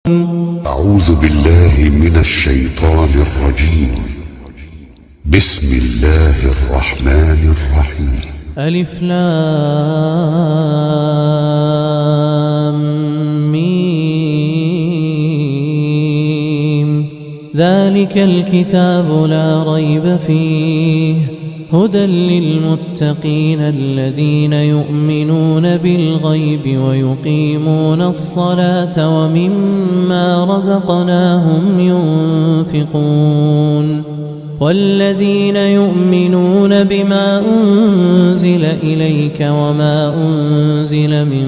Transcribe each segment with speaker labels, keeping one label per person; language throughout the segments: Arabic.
Speaker 1: أعوذ بالله من الشيطان الرجيم. بسم الله الرحمن الرحيم.
Speaker 2: ألف لام ميم. ذلك الكتاب لا ريب فيه هدى للمتقين الذين يؤمنون بالغيب ويقيمون الصلاة ومما رزقناهم ينفقون والذين يؤمنون بما أنزل إليك وما أنزل من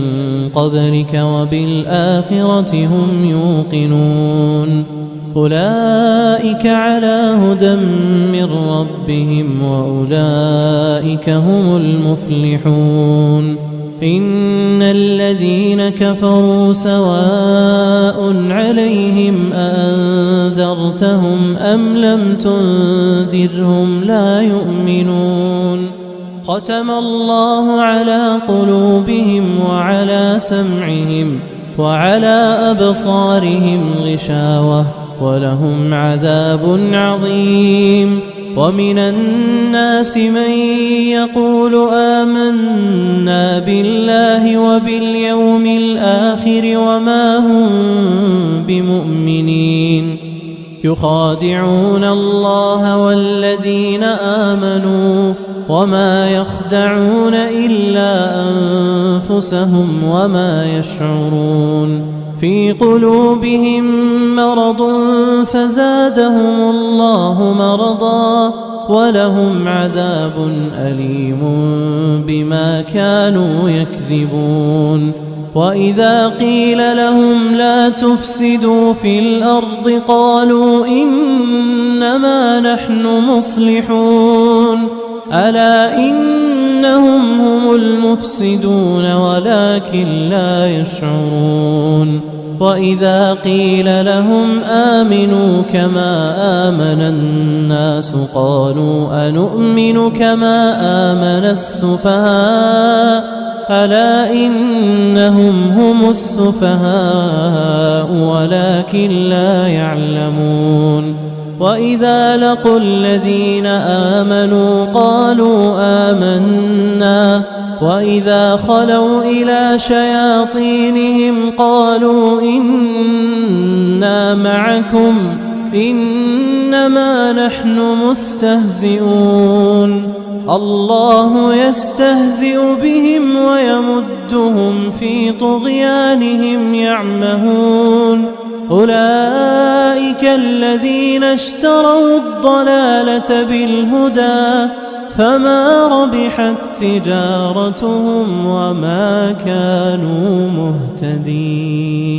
Speaker 2: قبلك وبالآخرة هم يوقنون أولئك على هدى من ربهم وأولئك هم المفلحون. إن الذين كفروا سواء عليهم أأنذرتهم أم لم تنذرهم لا يؤمنون. ختم الله على قلوبهم وعلى سمعهم وعلى أبصارهم غشاوة ولهم عذاب عظيم. ومن الناس من يقول آمنا بالله وباليوم الآخر وما هم بمؤمنين يخادعون الله والذين آمنوا وما يخدعون إلا أنفسهم وما يشعرون. في قلوبهم مرض فزادهم الله مرضا ولهم عذاب أليم بما كانوا يكذبون. وإذا قيل لهم لا تفسدوا في الأرض قالوا إنما نحن مصلحون ألا إنهم هم المفسدون ولكن لا يشعرون. وإذا قيل لهم آمنوا كما آمن الناس قالوا أنؤمن كما آمن السفهاء ألا إنهم هم السفهاء ولكن لا يعلمون. وإذا لقوا الذين آمنوا قالوا آمنا وإذا خلوا إلى شياطينهم قالوا إنا معكم إنما نحن مستهزئون. الله يستهزئ بهم ويمدهم في طغيانهم يعمهون. أولئك الذين اشتروا الضلالة بالهدى فما ربحت تجارتهم وما كانوا مهتدين.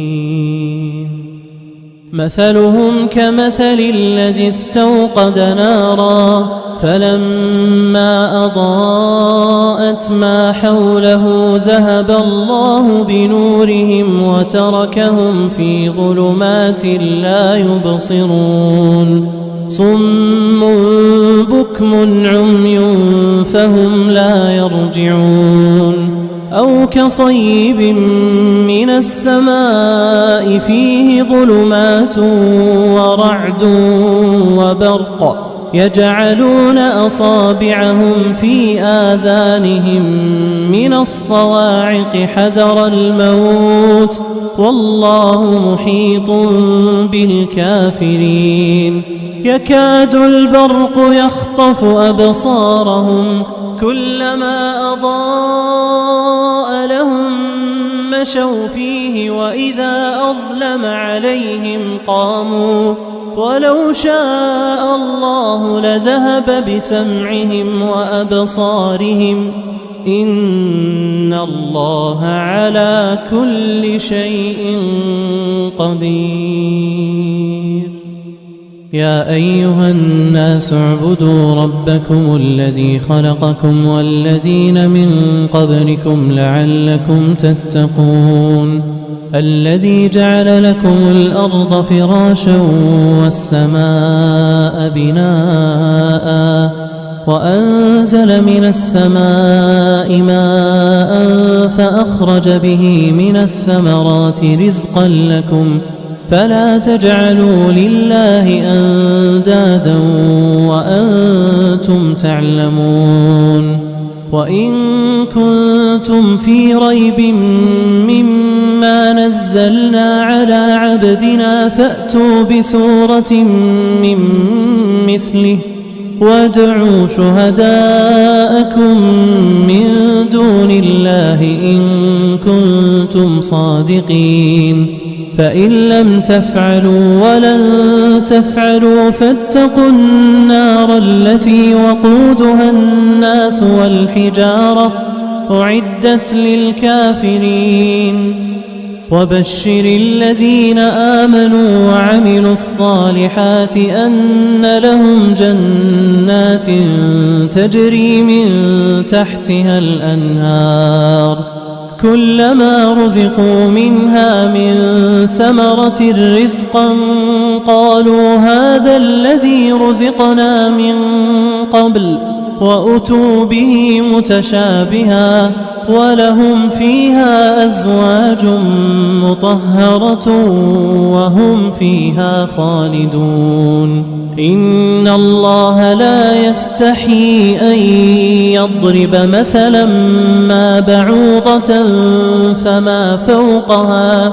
Speaker 2: مثلهم كمثل الذي استوقد نارا فلما أضاءت ما حوله ذهب الله بنورهم وتركهم في ظلمات لا يبصرون. صم بكم عمي فهم لا يرجعون. أو كصيب من السماء فيه ظلمات ورعد وبرق يجعلون أصابعهم في آذانهم من الصواعق حذر الموت والله محيط بالكافرين. يكاد البرق يخطف أبصارهم كلما أضاء لهم مشوا فيه وإذا أظلم عليهم قاموا ولو شاء الله لذهب بسمعهم وأبصارهم إن الله على كل شيء قدير. يا أيها الناس اعبدوا ربكم الذي خلقكم والذين من قبلكم لعلكم تتقون. الذي جعل لكم الأرض فراشا والسماء بناء وأنزل من السماء ماء فأخرج به من الثمرات رزقا لكم فلا تجعلوا لله أندادا وأنتم تعلمون وإن كنتم في ريب مما نزلنا على عبدنا فأتوا بسورة من مثله وادعوا شهداءكم من دون الله إن كنتم صادقين فإن لم تفعلوا ولن تفعلوا فاتقوا النار التي وقودها الناس والحجارة أعدت للكافرين وبشر الذين آمنوا وعملوا الصالحات أن لهم جنات تجري من تحتها الأنهار كلما رزقوا منها من ثمرة رزقا قالوا هذا الذي رزقنا من قبل وأتوا به متشابها ولهم فيها أزواج مطهرة وهم فيها خالدون إن الله لا يستحيي أن يضرب مثلا ما بعوضة فما فوقها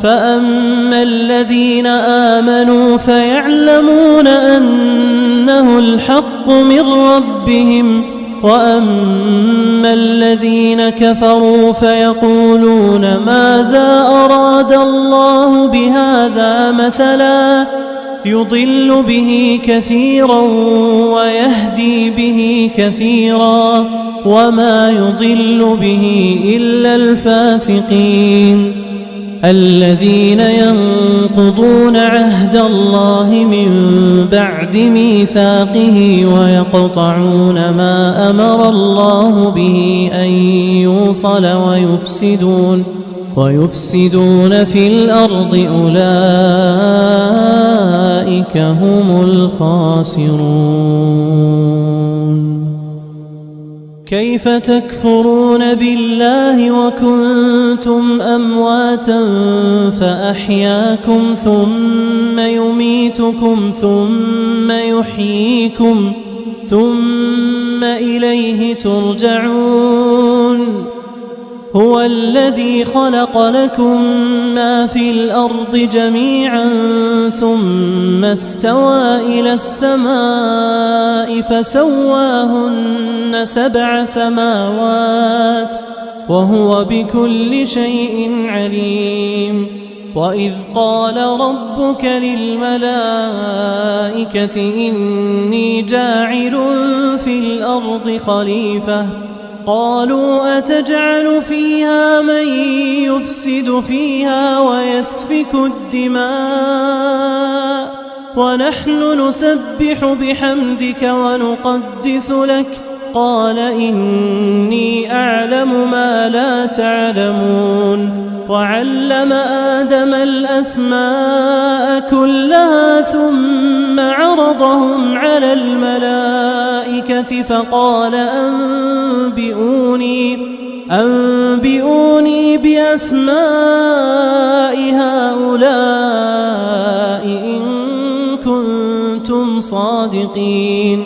Speaker 2: فأما الذين آمنوا فيعلمون أنه الحق من ربهم وأما الذين كفروا فيقولون ماذا أراد الله بهذا مثلا يضل به كثيرا ويهدي به كثيرا وما يضل به إلا الفاسقين الذين ينقضون عهد الله من بعد ميثاقه ويقطعون ما أمر الله به أن يوصل ويفسدون في الأرض أولئك هم الخاسرون كيف تكفرون بالله وكنتم أمواتا فأحياكم ثم يميتكم ثم يحييكم ثم إليه ترجعون هو الذي خلق لكم ما في الأرض جميعا ثم استوى إلى السماء فسواهن 7 سماوات وهو بكل شيء عليم وإذ قال ربك للملائكة إني جاعل في الأرض خليفة قالوا أتجعل فيها من يفسد فيها ويسفك الدماء ونحن نسبح بحمدك ونقدس لك قال إني أعلم ما لا تعلمون وعلم آدم الأسماء كلها ثم عرضهم على الملائكة فقال أنبئوني بأسماء هؤلاء إن كنتم صادقين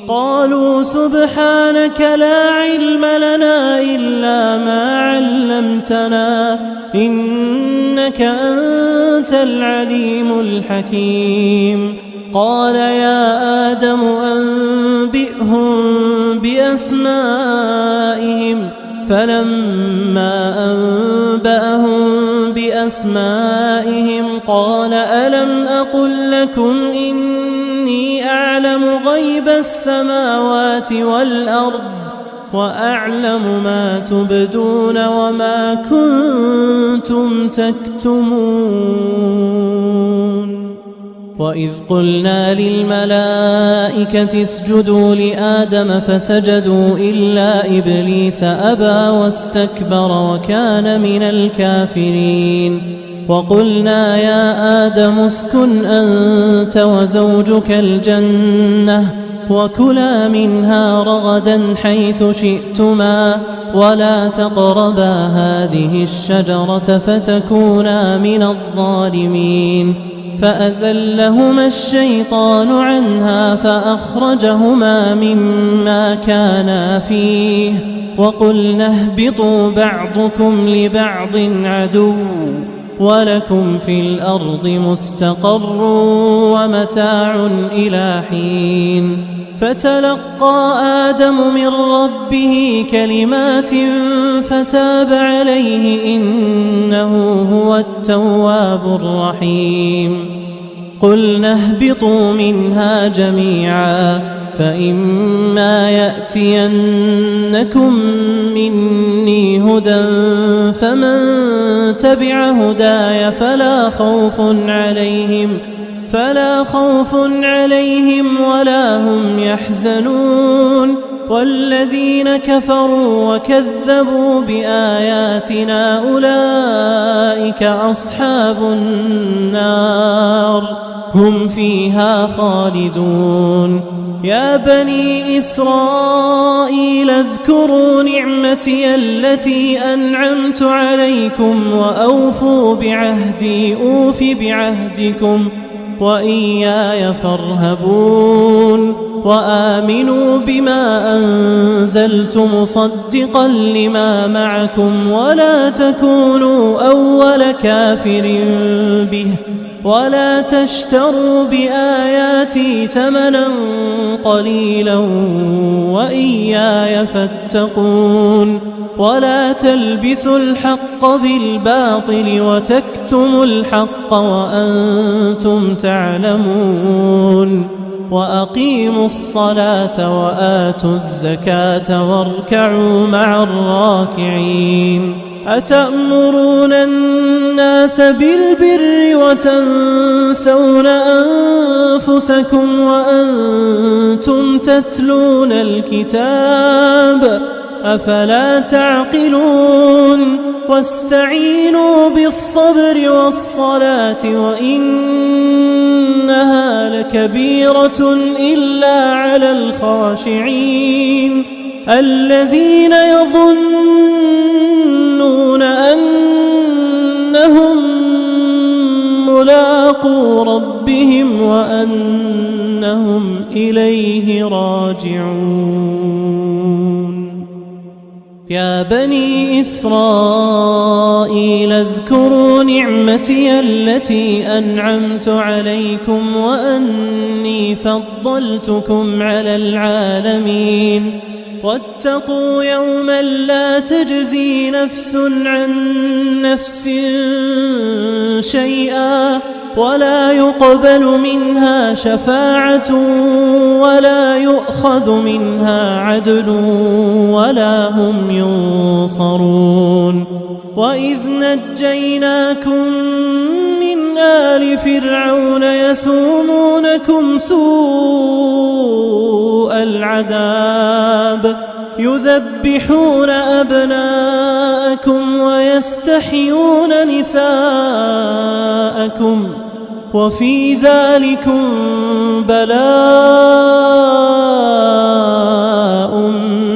Speaker 2: قالوا سبحانك لا علم لنا إلا ما علمتنا إنك أنت العليم الحكيم قال يا آدم أنبئهم بأسمائهم فلما أنبأهم بأسمائهم قال ألم أقل لكم إني أعلم غيب السماوات والأرض وأعلم ما تبدون وما كنتم تكتمون وإذ قلنا للملائكة اسجدوا لآدم فسجدوا إلا إبليس أبى واستكبر وكان من الكافرين وقلنا يا آدم اسكن أنت وزوجك الجنة وكلا منها رغدا حيث شئتما ولا تقربا هذه الشجرة فتكونا من الظالمين فأزلهما الشيطان عنها فأخرجهما مما كانا فيه وقلنا اهبطوا بعضكم لبعض عدو ولكم في الأرض مستقر ومتاع إلى حين فتلقى آدم من ربه كلمات فتاب عليه إنه هو التواب الرحيم قلنا اهبطوا منها جميعا فإما يأتينكم مني هدى فمن تبع هداي فلا خوف عليهم ولا هم يحزنون والذين كفروا وكذبوا بآياتنا أولئك أصحاب النار هم فيها خالدون يا بني إسرائيل اذكروا نعمتي التي أنعمت عليكم وأوفوا بعهدي أوف بعهدكم وإياي فارهبون وآمنوا بما أنزلت مصدقا لما معكم ولا تكونوا أول كافر به ولا تشتروا بآياتي ثمنا قليلا وإياي فاتقون ولا تلبسوا الحق بالباطل وتكتموا الحق وأنتم تعلمون وأقيموا الصلاة وآتوا الزكاة واركعوا مع الراكعين أتأمرون الناس بالبر وتنسون أنفسكم وأنتم تتلون الكتاب أفلا تعقلون واستعينوا بالصبر والصلاة وإنها لكبيرة إلا على الخاشعين الذين يظنون أنهم ملاقو ربهم وأنهم إليه راجعون يا بني إسرائيل اذكروا نعمتي التي أنعمت عليكم وأني فضلتكم على العالمين واتقوا يوما لا تجزي نفس عن نفس شيئا ولا يقبل منها شفاعة ولا يؤخذ منها عدل ولا هم ينصرون وإذ نجيناكم من آل فرعون يسومونكم سوء العذاب يذبحون أبناءكم ويستحيون نساءكم وفي ذلكم بلاء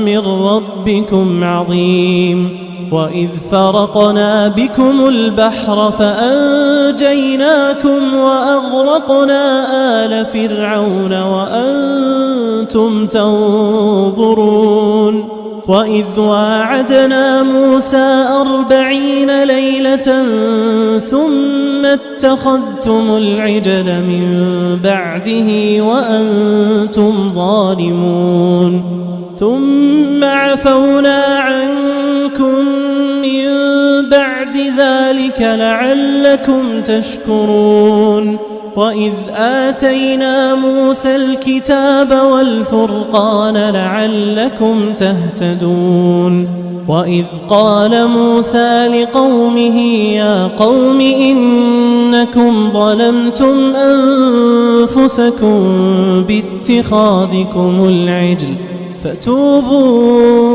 Speaker 2: من ربكم عظيم وإذ فرقنا بكم البحر فأنجيناكم وأغرقنا آل فرعون وأنتم تنظرون وإذ واعدنا موسى 40 ليلة ثم اتخذتم العجل من بعده وأنتم ظالمون ثم عفونا عنكم من بعد ذلك لعلكم تشكرون وإذ آتينا موسى الكتاب والفرقان لعلكم تهتدون وإذ قال موسى لقومه يا قوم إنكم ظلمتم أنفسكم باتخاذكم العجل فتوبوا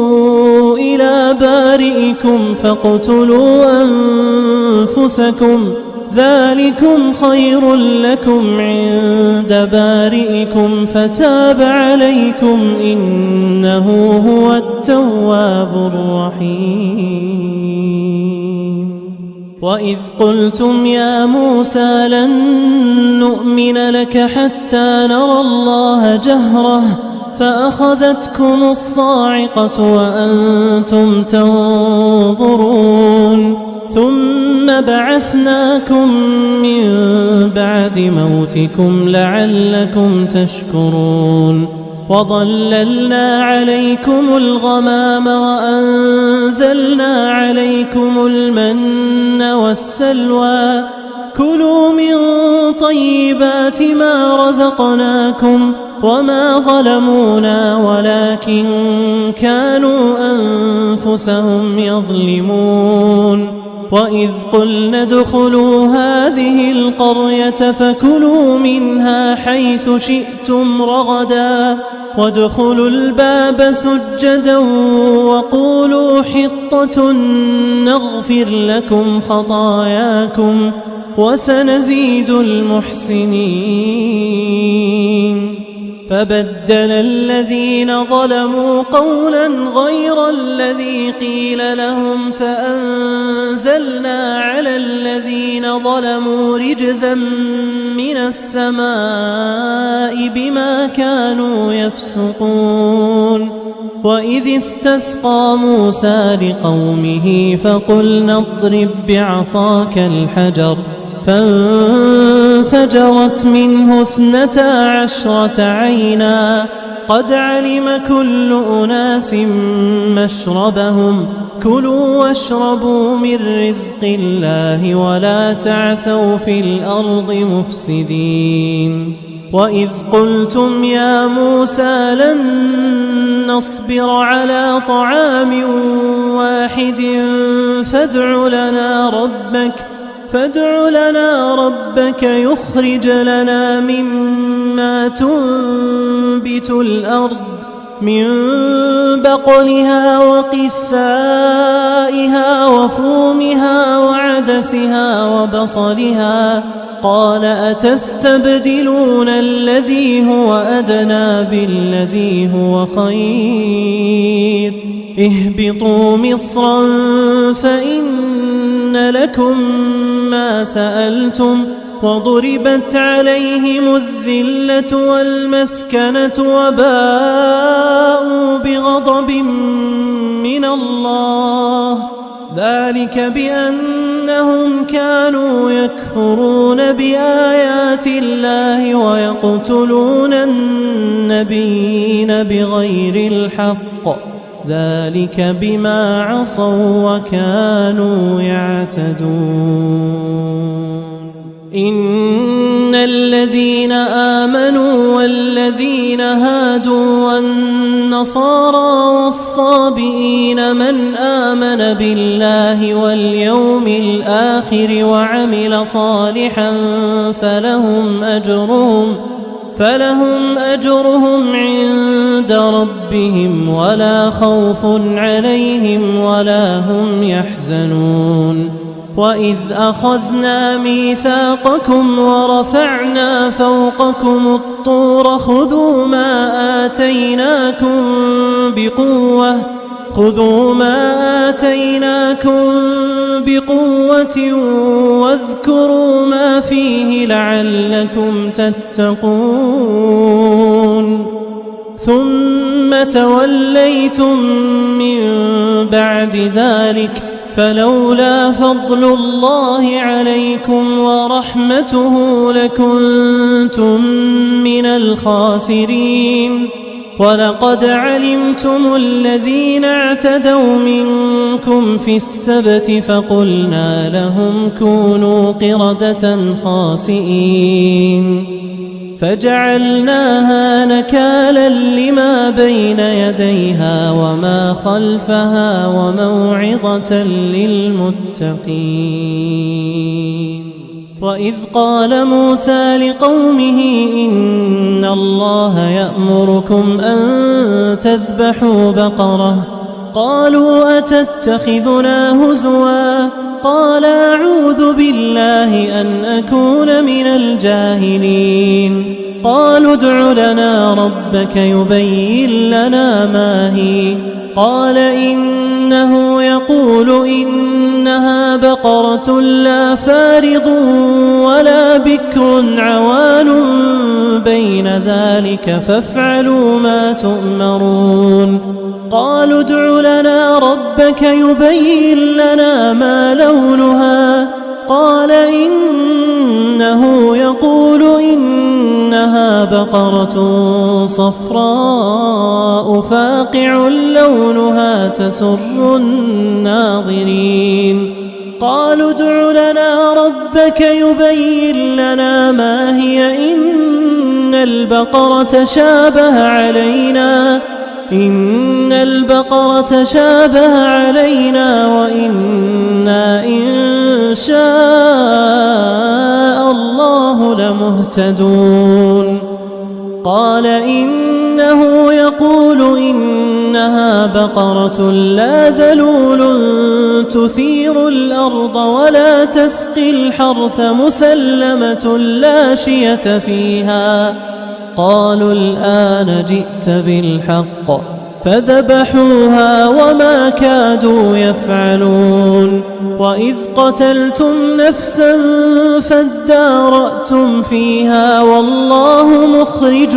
Speaker 2: إلى بارئكم فاقتلوا أنفسكم ذلكم خير لكم عند بارئكم فتاب عليكم إنه هو التواب الرحيم. وإذ قلتم يا موسى لن نؤمن لك حتى نرى الله جهرة فأخذتكم الصاعقة وأنتم تنظرون ثم بعثناكم من بعد موتكم لعلكم تشكرون وظللنا عليكم الغمام وأنزلنا عليكم المن والسلوى كلوا من طيبات ما رزقناكم وما ظلمونا ولكن كانوا أنفسهم يظلمون. وإذ قلنا ادخلوا هذه القرية فكلوا منها حيث شئتم رغدا وادخلوا الباب سجدا وقولوا حطة نغفر لكم خطاياكم وسنزيد المحسنين. فبدل الذين ظلموا قولا غير الذي قيل لهم فأنزلنا على الذين ظلموا رجزا من السماء بما كانوا يفسقون. وإذ استسقى موسى لقومه فقلنا اضرب بعصاك الحجر فانفجرت منه 12 عينا قد علم كل أناس مشربهم كلوا واشربوا من رزق الله ولا تعثوا في الأرض مفسدين. وإذ قلتم يا موسى لن نصبر على طعام واحد فادع لنا ربك يخرج لنا مما تنبت الأرض من بقلها وقثائها وفومها وعدسها وبصلها قال أتستبدلون الذي هو أدنى بالذي هو خير اهبطوا مصرا فإن لكم ما سألتم وضربت عليهم الذلة والمسكنة وباءوا بغضب من الله ذلك بأنهم كانوا يكفرون بآيات الله ويقتلون النبيين بغير الحق ذلك بما عصوا وكانوا يعتدون. إن الذين آمنوا والذين هادوا والنصارى والصابئين من آمن بالله واليوم الآخر وعمل صالحا فلهم أجرهم عند ربهم ولا خوف عليهم ولا هم يحزنون. وإذ أخذنا ميثاقكم ورفعنا فوقكم الطور خذوا ما آتيناكم بقوة واذكروا ما فيه لعلكم تتقون. ثم توليتم من بعد ذلك فلولا فضل الله عليكم ورحمته لكنتم من الخاسرين. ولقد علمتم الذين اعتدوا منكم في السبت فقلنا لهم كونوا قردة خاسئين فجعلناها نكالا لما بين يديها وما خلفها وموعظة للمتقين. وإذ قال موسى لقومه إن الله يأمركم أن تذبحوا بقرة قالوا أتتخذنا هزوا قال أعوذ بالله أن أكون من الجاهلين. قالوا ادع لنا ربك يبين لنا ما هي. قال إنه يقول إنها بقرة لا فارض ولا بكر عوان بين ذلك فافعلوا ما تؤمرون. قالوا ادع لنا ربك يبين لنا ما لونها. قال إنه يقول إنها بقرة صفراء فاقع لونها تسر الناظرين. قالوا ادع لنا ربك يبين لنا ما هي إن البقرة شابه علينا وإنا إن شاء الله لمهتدون. قال إنه يقول إنها بقرة لا ذلول تثير الأرض ولا تسقي الحرث مسلمة لا شية فيها. قالوا الآن جئت بالحق فذبحوها وما كادوا يفعلون. وإذ قتلتم نفسا فادارأتم فيها والله مخرج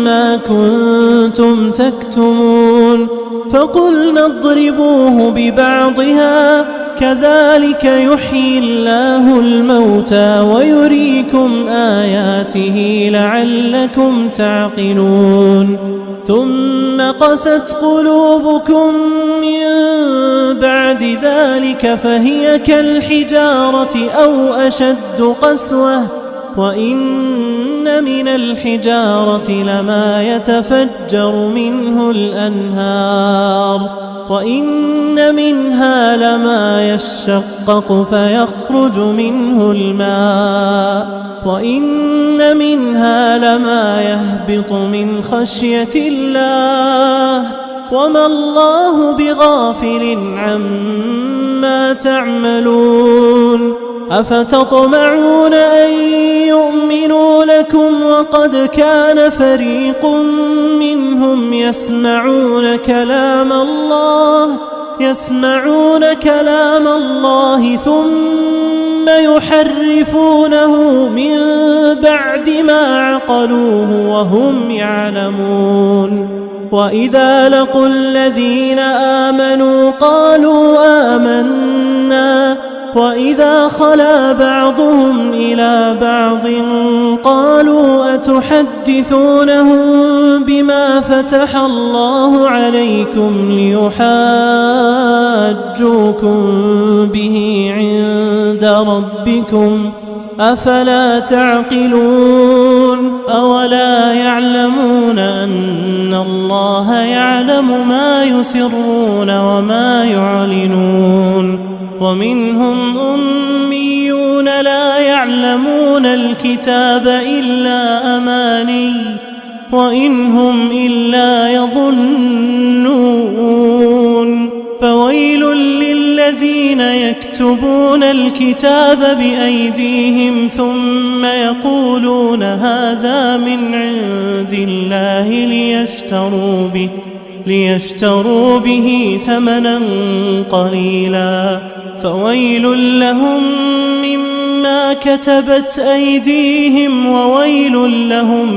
Speaker 2: ما كنتم تكتمون. فقلنا اضربوه ببعضها كذلك يحيي الله الموتى ويريكم آياته لعلكم تعقلون. ثم قست قلوبكم من بعد ذلك فهي كالحجارة أو أشد قسوة. وإن من الحجارة لما يتفجر منه الأنهار وإن منها لما يشقق فيخرج منه الماء وإن منها لما يهبط من خشية الله وما الله بغافل عما تعملون. أفتطمعون أن يؤمنوا لكم وقد كان فريق منهم يسمعون كلام الله ثم يحرفونه من بعد ما عقلوه وهم يعلمون. وإذا لقوا الذين آمنوا قالوا آمنا وإذا خلا بعضهم إلى بعض قالوا أتحدثونهم بما فتح الله عليكم ليحاجوكم به عند ربكم أفلا تعقلون. أولا يعلمون أن الله يعلم ما يسرون وما يعلنون. ومنهم أميون لا يعلمون الكتاب إلا أماني وإن هم إلا يظنون. فويل للذين يكتبون الكتاب بأيديهم ثم يقولون هذا من عند الله ليشتروا به ثمنا قليلا فويل لهم مما كتبت أيديهم وويل لهم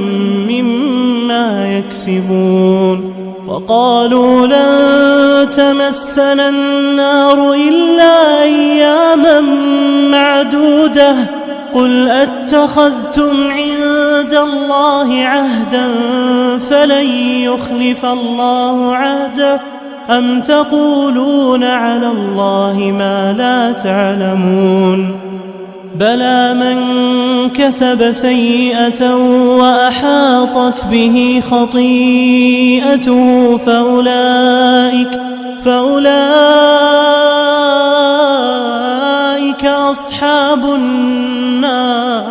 Speaker 2: مما يكسبون. وقالوا لن تمسنا النار إلا أياما معدودة قل أتخذتم عند الله عهدا فلن يخلف الله عهده أم تقولون على الله ما لا تعلمون. بلى من كسب سيئة وأحاطت به خطيئته فأولئك أصحاب النار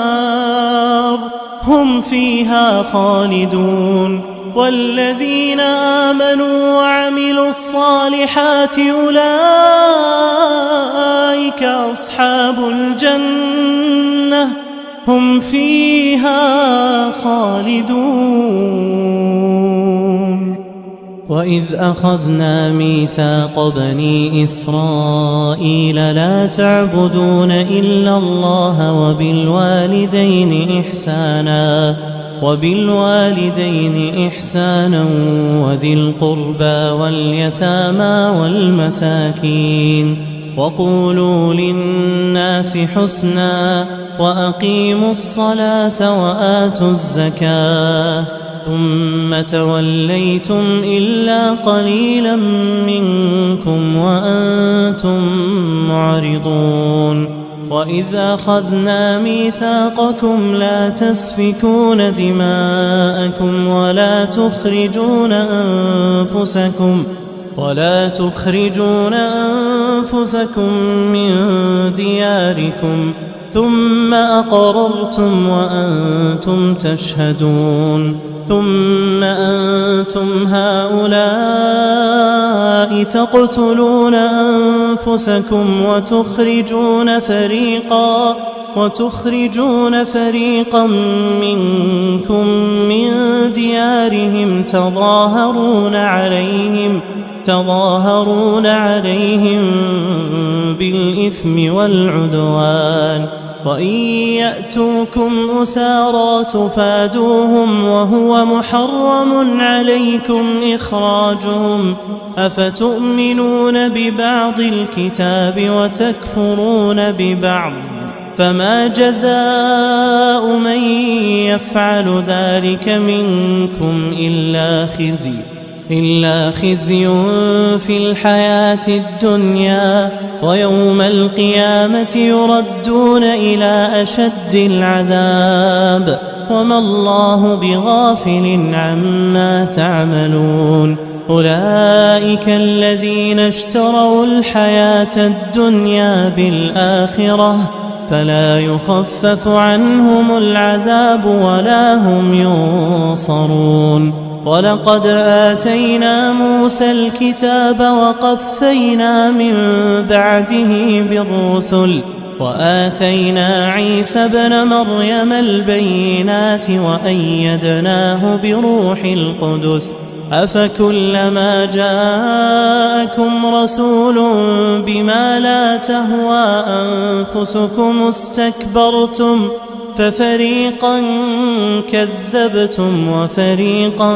Speaker 2: هم فيها خالدون. والذين آمنوا وعملوا الصالحات أولئك أصحاب الجنة هم فيها خالدون. وإذ أخذنا ميثاق بني إسرائيل لا تعبدون إلا الله وبالوالدين إحسانا وذي القربى واليتامى والمساكين وقولوا للناس حسنا وأقيموا الصلاة وآتوا الزكاة ثم توليتم إلا قليلا منكم وأنتم معرضون. وإذ أخذنا ميثاقكم لا تسفكون دماءكم ولا تخرجون أنفسكم من دياركم ثم أقررتم وأنتم تشهدون. ثم أنتم هؤلاء تقتلون أنفسكم وتخرجون فريقا منكم من ديارهم تظاهرون عليهم بالإثم والعدوان وإن يأتوكم أسارى تفادوهم وهو محرم عليكم إخراجهم أفتؤمنون ببعض الكتاب وتكفرون ببعض فما جزاء من يفعل ذلك منكم إلا خزي في الحياة الدنيا ويوم القيامة يردون إلى أشد العذاب وما الله بغافل عما تعملون. أولئك الذين اشتروا الحياة الدنيا بالآخرة فلا يخفف عنهم العذاب ولا هم ينصرون. ولقد آتينا موسى الكتاب وقفينا من بعده بالرسل وآتينا عيسى ابن مريم البينات وأيدناه بروح القدس أفكلما جاءكم رسول بما لا تهوى أنفسكم استكبرتم ففريقا كذبتم وفريقا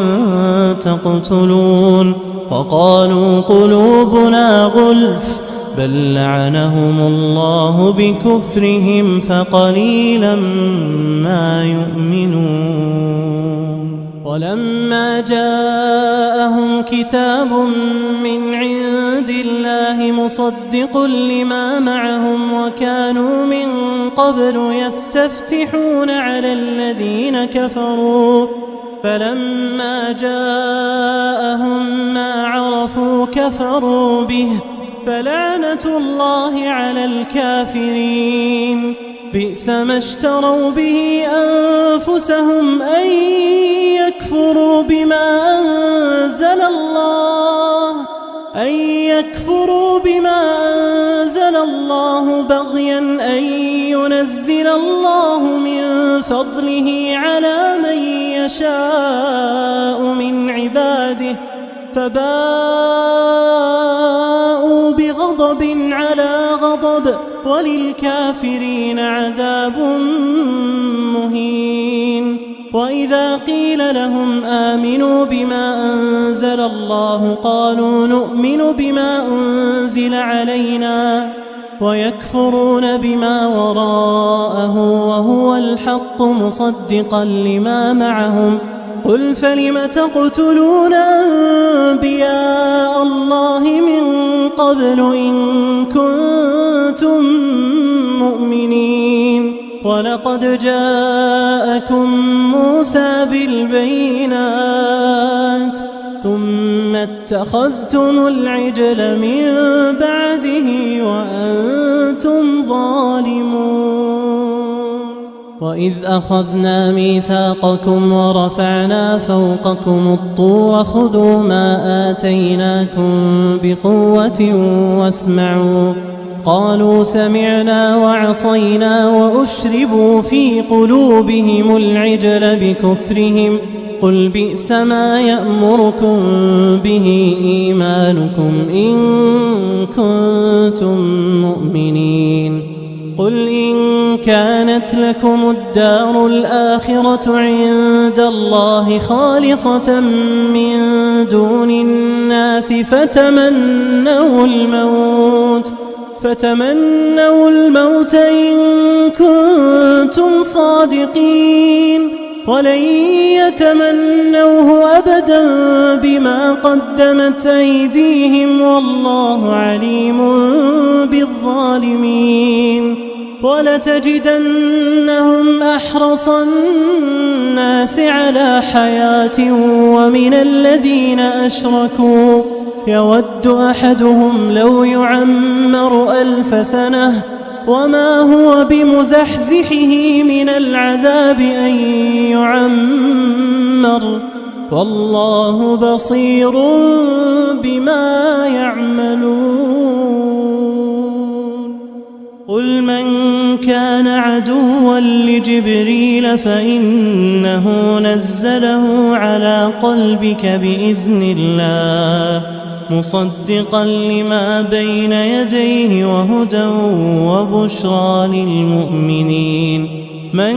Speaker 2: تقتلون. وقالوا قلوبنا غلف بل لعنهم الله بكفرهم فقليلا ما يؤمنون. ولما جاءهم كتاب من عند الله مصدق لما معهم وكانوا من قبل يستفتحون على الذين كفروا فلما جاءهم ما عرفوا كفروا به فلعنة الله على الكافرين. بئس ما اشتروا به أنفسهم أن يكفروا بما أنزل الله بغيا أن ينزل الله من فضله على من يشاء من عباده فباءوا بغضب على غضب وللكافرين عذاب مهين. وإذا قيل لهم آمنوا بما أنزل الله قالوا نؤمن بما أنزل علينا ويكفرون بما وراءه وهو الحق مصدقا لما معهم قل فلم تقتلون أنبياء الله من قبل إن كنتم مؤمنين. ولقد جاءكم موسى بالبينات ثم اتخذتم العجل من بعده وأنتم ظالمون. وإذ أخذنا ميثاقكم ورفعنا فوقكم الطور خذوا ما آتيناكم بقوة واسمعوا قالوا سمعنا وعصينا وأشربوا في قلوبهم العجل بكفرهم قل بئس ما يأمركم به إيمانكم إن كنتم مؤمنين قل إن كانت لكم الدار الآخرة عند الله خالصة من دون الناس فتمنوا الموت إن كنتم صادقين ولن يتمنوه أبدا بما قدمت أيديهم والله عليم بالظالمين ولتجدنهم أحرص الناس على حياة ومن الذين أشركوا يود أحدهم لو يعمر 1000 سنة وما هو بمزحزحه من العذاب أن يعمر والله بصير بما يعملون قل من كان عدوا لجبريل فإنه نزله على قلبك بإذن الله مصدقا لما بين يديه وهدى وبشرى للمؤمنين من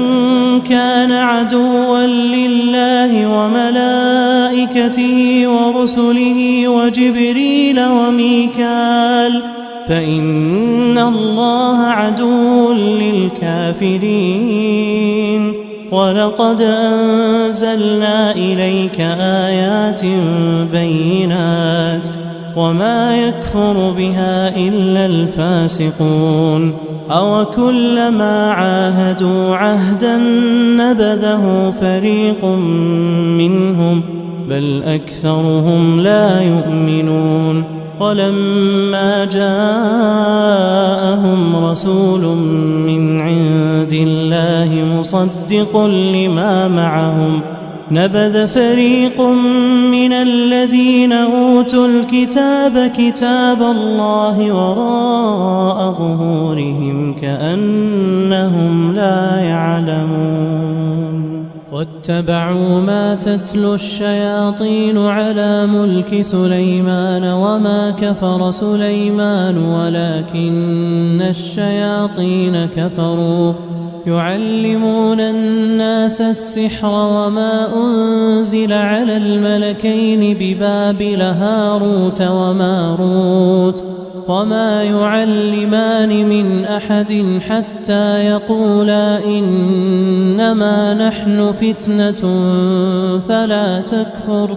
Speaker 2: كان عدوا لله وملائكته ورسله وجبريل وميكال فإن الله عدو للكافرين ولقد أنزلنا إليك آيات بينات وما يكفر بها إلا الفاسقون أوكلما عاهدوا عهدا نبذه فريق منهم بل أكثرهم لا يؤمنون ولما جاءهم رسول من عند الله مصدق لما معهم نبذ فريق من الذين أوتوا الكتاب كتاب الله وراء ظهورهم كأنهم لا يعلمون واتبعوا ما تتلو الشياطين على ملك سليمان وما كفر سليمان ولكن الشياطين كفروا يعلمون الناس السحر وما أنزل على الملكين ببابل هاروت وماروت وما يعلمان من أحد حتى يقولا إنما نحن فتنة فلا تكفر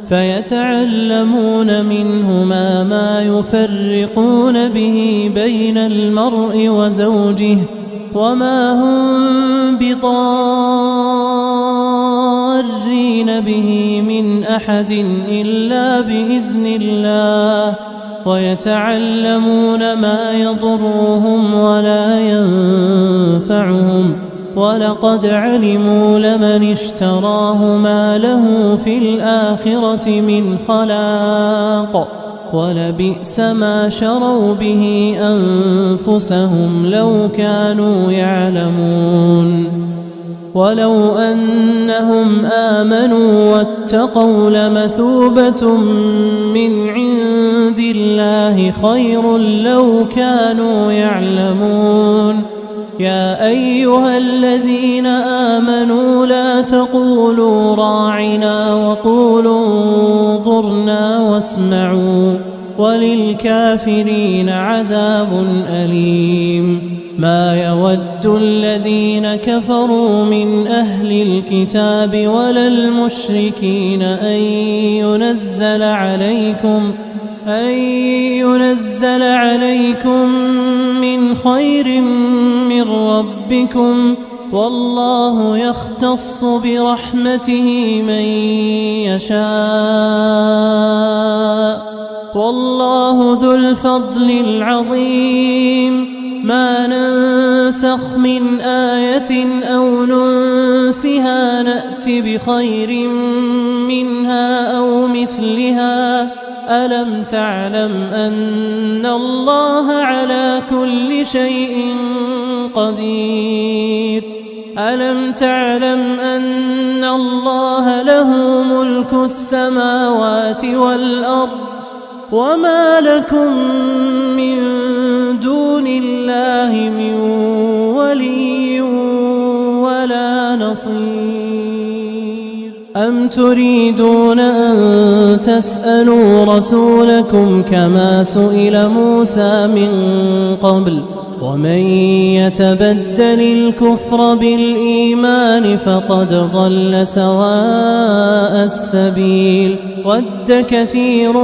Speaker 2: فيتعلمون منهما ما يفرقون به بين المرء وزوجه وما هم بضارين به من أحد إلا بإذن الله ويتعلمون ما يضرهم ولا ينفعهم ولقد علموا لمن اشتراه ما له في الآخرة من خلاق ولبئس ما شروا به أنفسهم لو كانوا يعلمون ولو أنهم آمنوا واتقوا لمثوبة من عند الله خير لو كانوا يعلمون يا أيها الذين آمنوا لا تقولوا راعنا وقولوا انظرنا واسمعوا وللكافرين عذاب أليم ما يود الذين كفروا من أهل الكتاب ولا المشركين أن ينزل عليكم من خير من ربكم والله يختص برحمته من يشاء والله ذو الفضل العظيم ما ننسخ من آية أو ننسها نأت بخير منها أو مثلها ألم تعلم أن الله على كل شيء قدير ألم تعلم أن الله له ملك السماوات والأرض وما لكم من دون الله من ولي ولا نصير أم تريدون أن تسألوا رسولكم كما سئل موسى من قبل ومن يتبدل الكفر بالإيمان فقد ضل سواء السبيل ود كثير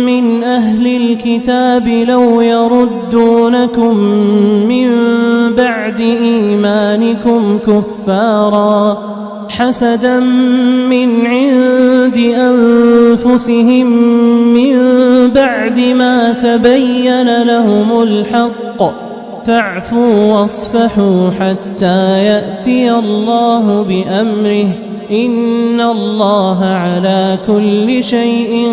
Speaker 2: من أهل الكتاب لو يردونكم من بعد إيمانكم كفارا حسدا من عند أنفسهم من بعد ما تبين لهم الحق فاعفوا واصفحوا حتى يأتي الله بأمره إن الله على كل شيء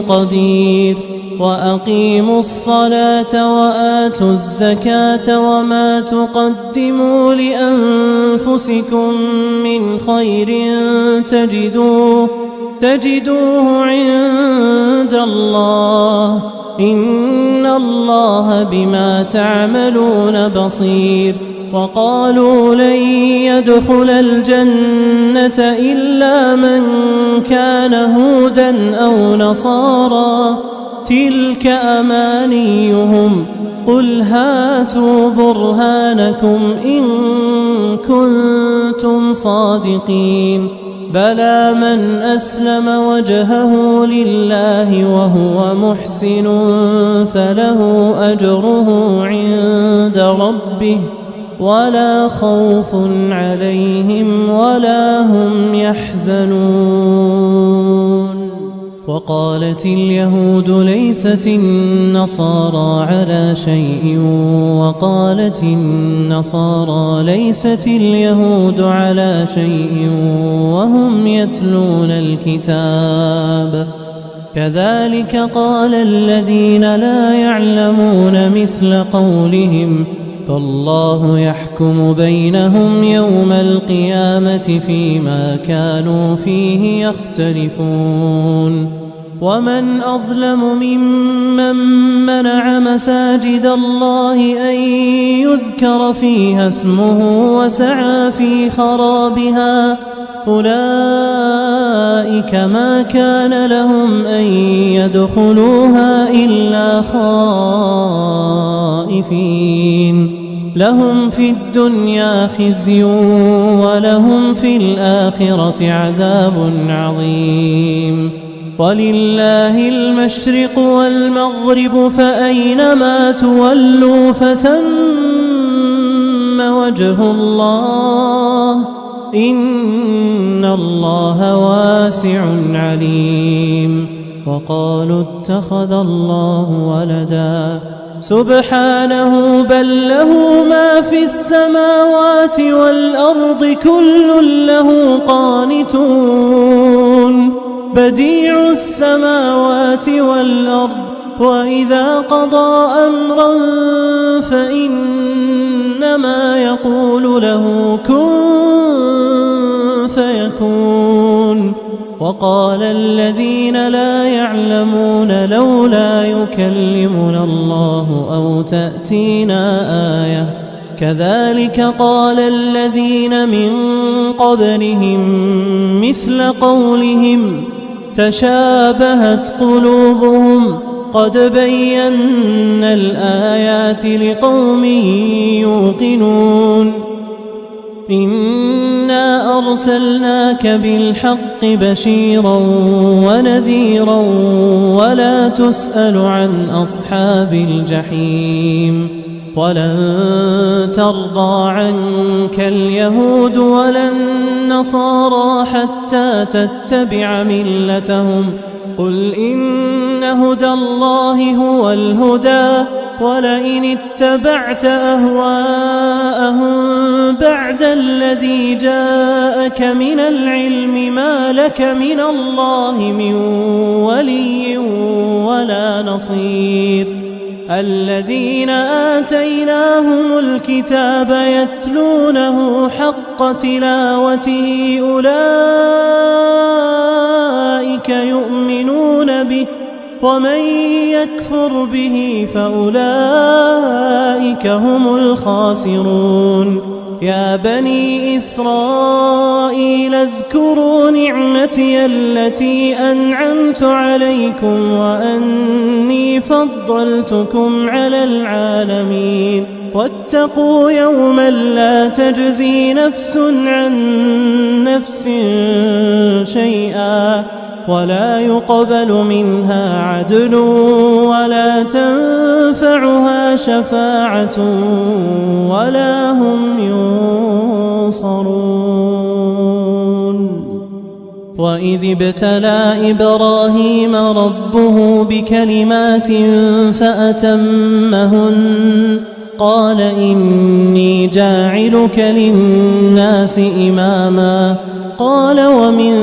Speaker 2: قدير وأقيموا الصلاة وآتوا الزكاة وما تقدموا لأنفسكم من خير تجدوه عند الله إن الله بما تعملون بصير وقالوا لن يدخل الجنة إلا من كان هودا أو نصارى تلك أمانيهم قل هاتوا برهانكم إن كنتم صادقين بلى من أسلم وجهه لله وهو محسن فله أجره عند ربه ولا خوف عليهم ولا هم يحزنون وقالت اليهود ليست النصارى على شيء وقالت النصارى ليست اليهود على شيء وهم يتلون الكتاب كذلك قال الذين لا يعلمون مثل قولهم فالله يحكم بينهم يوم القيامة فيما كانوا فيه يختلفون ومن أظلم ممن منع مساجد الله أن يذكر فيها اسمه وسعى في خرابها أولئك ما كان لهم أن يدخلوها إلا خائفين لهم في الدنيا خزي ولهم في الآخرة عذاب عظيم ولله المشرق والمغرب فأينما تولوا فثم وجه الله إن الله واسع عليم وقالوا اتخذ الله ولدا سبحانه بل له ما في السماوات والأرض كل له قانتون بديع السماوات والأرض وإذا قضى أمرا فإنما يقول له كن فيكون وقال الذين لا يعلمون لولا يكلمنا الله أو تأتينا آية كذلك قال الذين من قبلهم مثل قولهم تشابهت قلوبهم قد بينا الآيات لقوم يوقنون إنا أرسلناك بالحق بشيرا ونذيرا ولا تسأل عن أصحاب الجحيم ولن ترضى عنك اليهود ولا النصارى حتى تتبع ملتهم قل إن هدى الله هو الهدى ولئن اتبعت أهواءهم بعد الذي جاءك من العلم ما لك من الله من ولي ولا نصير الذين آتيناهم الكتاب يتلونه حق تلاوته أولئك يؤمنون به ومن يكفر به فأولئك هم الخاسرون يا بني إسرائيل اذكروا نعمتي التي أنعمت عليكم وأني فضلتكم على العالمين واتقوا يوما لا تجزي نفس عن نفس شيئا ولا يقبل منها عدل ولا تنفعها شفاعة ولا هم ينصرون وإذ ابتلى إبراهيم ربه بكلمات فأتمهن قال إني جاعلك للناس إماما قال ومن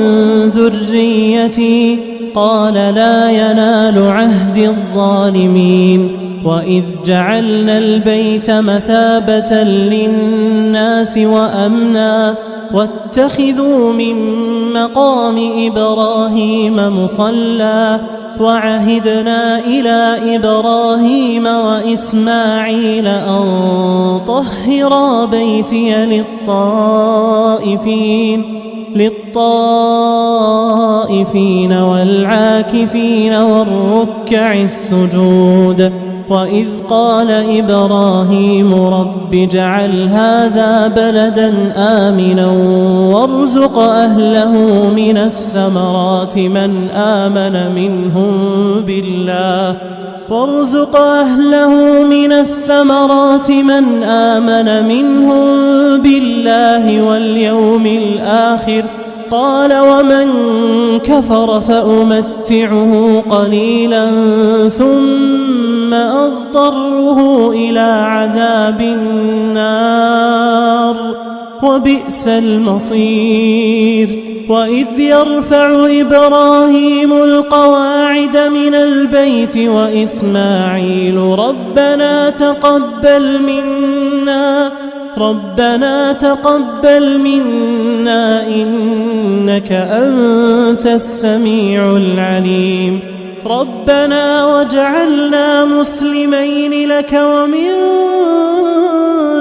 Speaker 2: ذريتي قال لا ينال عهد الظالمين وإذ جعلنا البيت مثابة للناس وأمنا واتخذوا من مقام إبراهيم مصلى وعهدنا إلى إبراهيم وإسماعيل أن طهرا بيتي للطائفين والعاكفين والركع السجود وإذ قال إبراهيم رب اجعل هذا بلدا آمنا وارزق أهله من الثمرات من آمن منهم بالله واليوم الآخر قال ومن كفر فأمتعه قليلا ثم أضطره إلى عذاب النار وبئس المصير وإذ يرفع إبراهيم القواعد من البيت وإسماعيل ربنا تقبل منا إنك أنت السميع العليم ربنا واجعلنا مسلمين لك ومن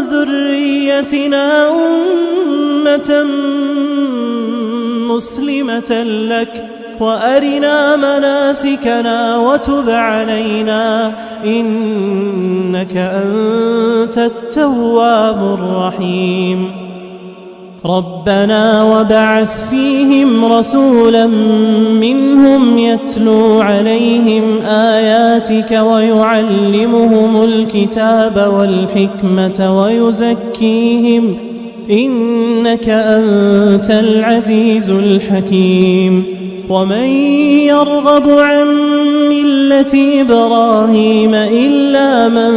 Speaker 2: ذريتنا أمة مسلمة لك وأرنا مناسكنا وتب علينا إنك أنت التواب الرحيم ربنا وبعث فيهم رسولا منهم يتلو عليهم آياتك ويعلمهم الكتاب والحكمة ويزكيهم إنك أنت العزيز الحكيم ومن يرغب عن ملة إبراهيم إلا من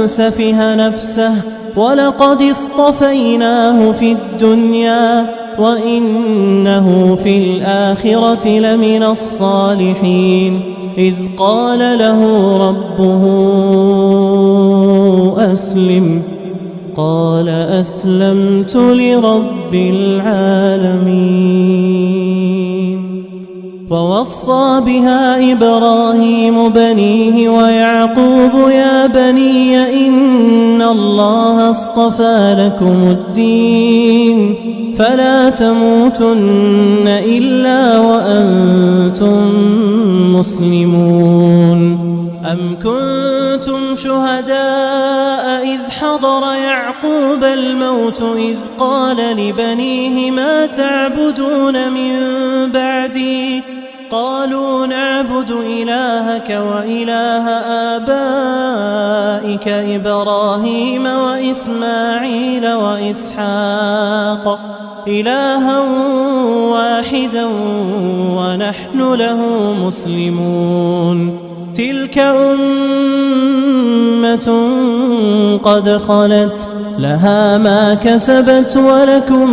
Speaker 2: سفه نفسه ولقد اصطفيناه في الدنيا وإنه في الآخرة لمن الصالحين إذ قال له ربه أسلم قال أسلمت لرب العالمين ووصى بها إبراهيم بنيه ويعقوب يا بني إن الله اصطفى لكم الدين فلا تموتن إلا وأنتم مسلمون أم كنتم شهداء إذ حضر يعقوب الموت إذ قال لبنيه ما تعبدون من بعدي قالوا نعبد إلهك وإله آبائك إبراهيم وإسماعيل وإسحاق إلها واحدا ونحن له مسلمون تلك أمة أمة قد خلت لها ما كسبت ولكم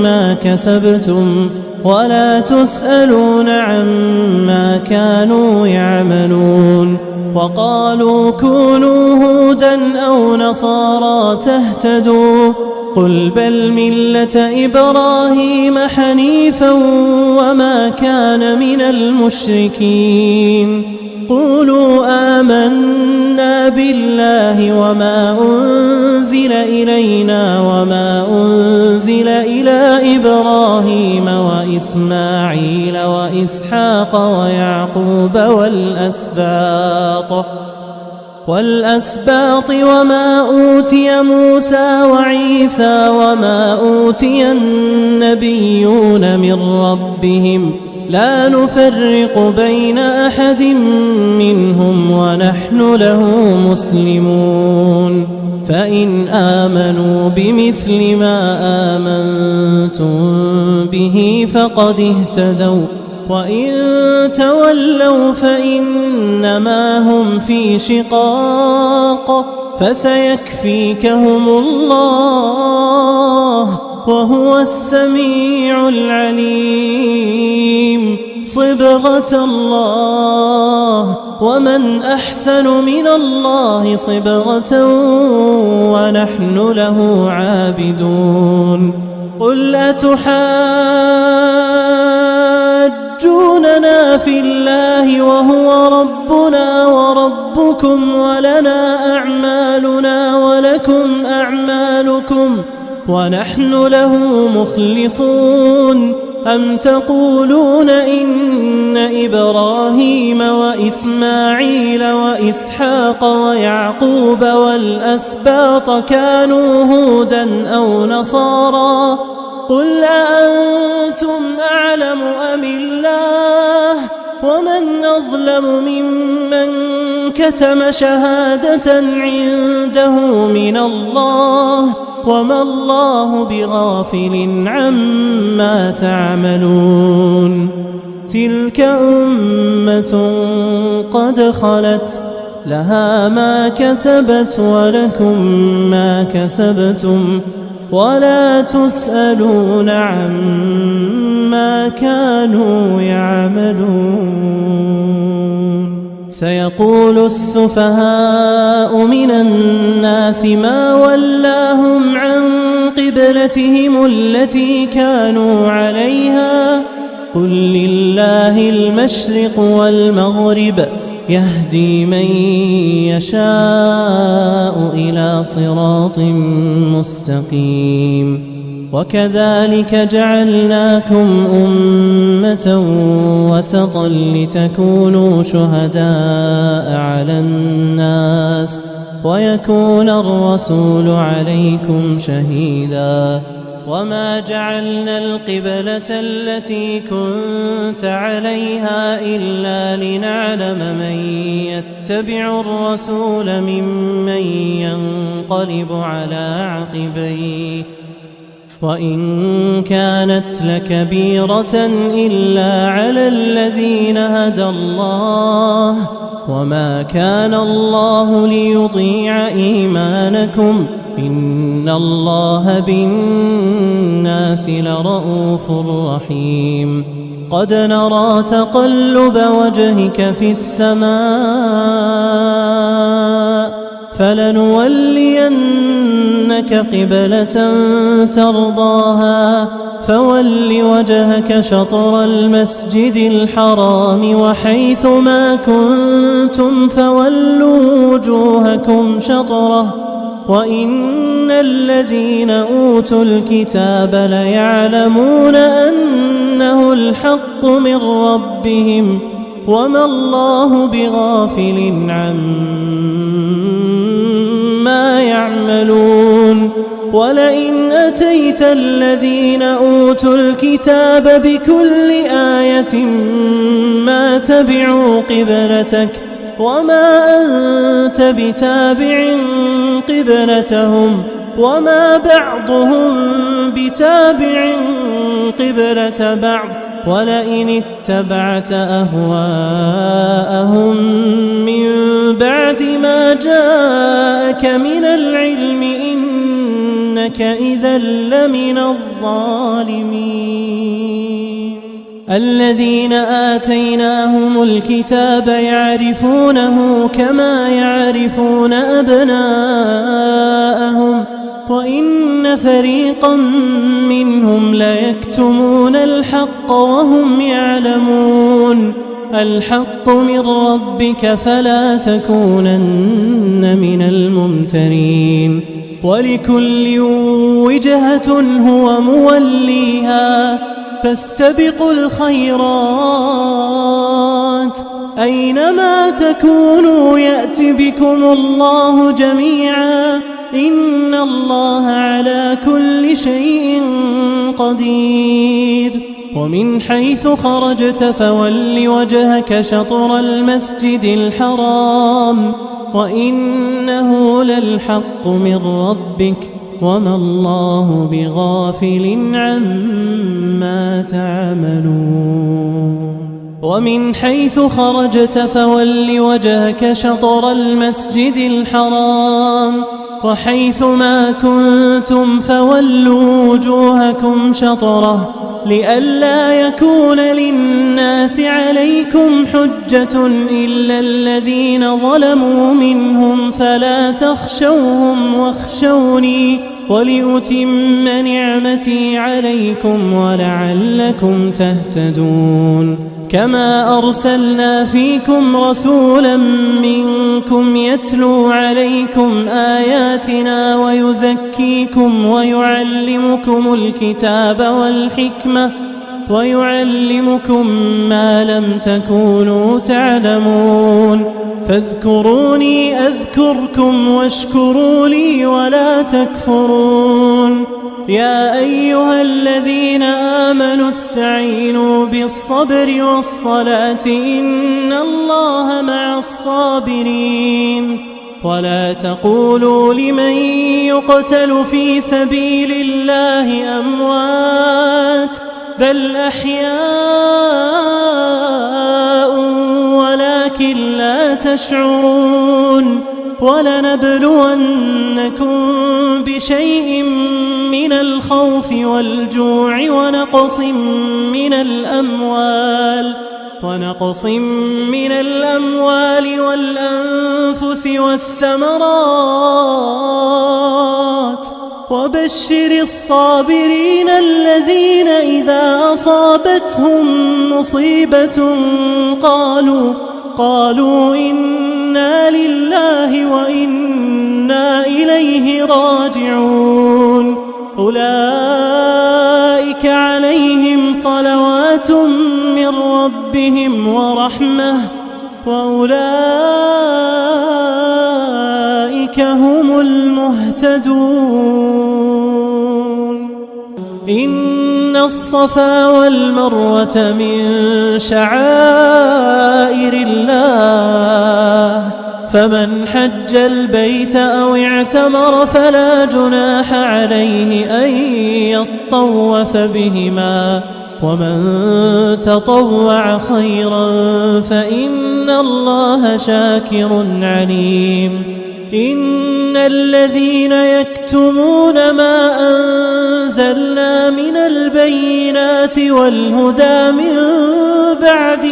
Speaker 2: ما كسبتم ولا تسألون عما كانوا يعملون. وقالوا كونوا هودا أو نصارى تهتدوا قل بل ملة إبراهيم حنيفا وما كان من المشركين. قولوا آمنا بالله وما أنزل إلينا وما أنزل إلى إبراهيم وإسماعيل وإسحاق ويعقوب والأسباط وما أوتي موسى وعيسى وما أوتي النبيون من ربهم لا نفرق بين أحد منهم ونحن له مسلمون. فإن آمنوا بمثل ما آمنتم به فقد اهتدوا وإن تولوا فإنما هم في شقاق فسيكفيكهم الله وهو السميع العليم. صبغة الله ومن أحسن من الله صبغة ونحن له عابدون. قل أتحاجوننا في الله وهو ربنا وربكم ولنا أعمالنا ولكم أعمالكم ونحن له مخلصون. أم تقولون إن إبراهيم وإسماعيل وإسحاق ويعقوب والأسباط كانوا هودا أو نصارى قل أأنتم أعلم أم الله ومن أظلم ممن كتم شهادة عنده من الله وما الله بغافل عما تعملون. تلك أمة قد خلت لها ما كسبت ولكم ما كسبتم ولا تسألون عما كانوا يعملون. سيقول السفهاء من الناس ما ولاهم عن قبلتهم التي كانوا عليها قل لله المشرق والمغرب يهدي من يشاء إلى صراط مستقيم. وكذلك جعلناكم أمة وسطا لتكونوا شهداء على الناس ويكون الرسول عليكم شهيدا. وما جعلنا القبلة التي كنت عليها إلا لنعلم من يتبع الرسول ممن ينقلب على عقبيه وإن كانت لكبيرة إلا على الذين هدى الله وما كان الله ليضيع إيمانكم إن الله بالناس لرءوف رحيم. قد نرى تقلب وجهك في السماء فلنولينك قبلة ترضاها فول وجهك شطر المسجد الحرام وحيث ما كنتم فولوا وجوهكم شطره وإن الذين أوتوا الكتاب ليعلمون أنه الحق من ربهم وما الله بغافل عما يعملون. ولئن أتيت الذين أوتوا الكتاب بكل آية ما تبعوا قبلتك وما أنت بتابع قبلتهم وما بعضهم بتابع قبلة بعض ولئن اتبعت أهواءهم من بعد ما جاءك من العلم إنك إذا لمن الظالمين. الذين آتيناهم الكتاب يعرفونه كما يعرفون أبناءهم وإن فريقا منهم ليكتمون الحق وهم يعلمون. الحق من ربك فلا تكونن من الممترين. ولكل وجهة هو موليها فاستبقوا الخيرات أينما تكونوا يأت بكم الله جميعا إن الله على كل شيء قدير. ومن حيث خرجت فول وجهك شطر المسجد الحرام وإنه للحق من ربك وما الله بغافل عما تعملون. ومن حيث خرجت فول وجهك شطر المسجد الحرام وحيث ما كنتم فولوا وجوهكم شطره لئلا يكون للناس عليكم حجة إلا الذين ظلموا منهم فلا تخشوهم واخشوني ولأتم نعمتي عليكم ولعلكم تهتدون. كما أرسلنا فيكم رسولا منكم يتلو عليكم آياتنا ويزكيكم ويعلمكم الكتاب والحكمة ويعلمكم ما لم تكونوا تعلمون. فاذكروني أذكركم واشكروا لي ولا تكفرون. يا أيها الذين آمنوا استعينوا بالصبر والصلاة إن الله مع الصابرين. ولا تقولوا لمن يقتل في سبيل الله أموات بل أحياء ولكن لا تشعرون. ولنبلونكم بشيء من الخوف والجوع ونقص من الأموال والأنفس والثمرات وبشر الصابرين الذين إذا أصابتهم مصيبة قالوا إنا لله وإنا إليه راجعون. أولئك عليهم صلوات من ربهم ورحمة وأولئك هم المهتدون. إن الصفا والمروة من شعائر الله فمن حج البيت أو اعتمر فلا جناح عليه أن يطوف بهما ومن تطوع خيرا فإن الله شاكر عليم. إن الذين يكتمون ما أنزلنا من البينات والهدى من بعد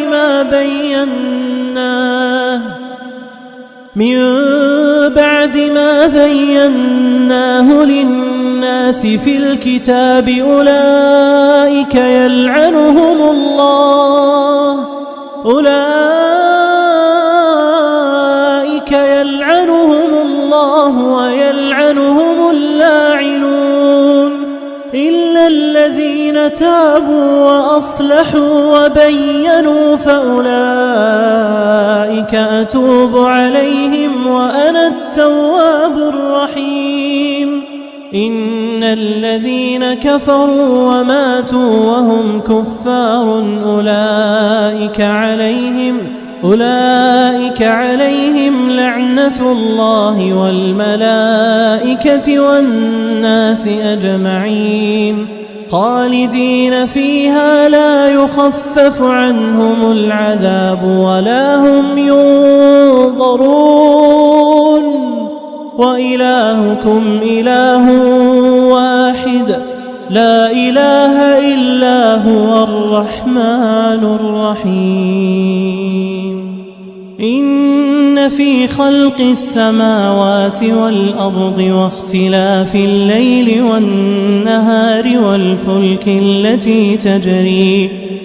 Speaker 2: ما بيناه للناس في الكتاب أولئك يلعنهم الله ويلعنهم اللاعنون إلا الذين تابوا وأصلحوا وبينوا فأولئك أتوب عليهم وأنا التواب الرحيم. إن الذين كفروا وماتوا وهم كفار أولئك عليهم لعنة الله والملائكة والناس أجمعين. خالدين فيها لا يخفف عنهم العذاب ولا هم ينظرون وإلهكم إله واحد لا إله إلا هو الرحمن الرحيم إن في خلق السماوات والأرض واختلاف الليل والنهار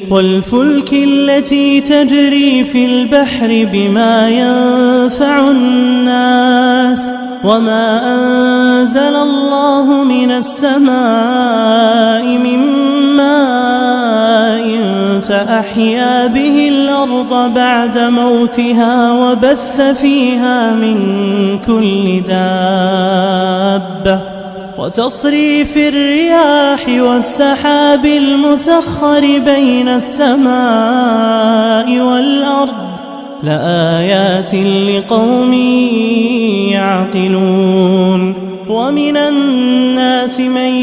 Speaker 2: والفلك التي تجري في البحر بما ينفع الناس وما أنزل الله من السماء من ماء فأحيا به الأرض بعد موتها وبث فيها من كل دابة وتصريف الرياح والسحاب المسخر بين السماء والأرض لآيات لقوم يعقلون ومن الناس من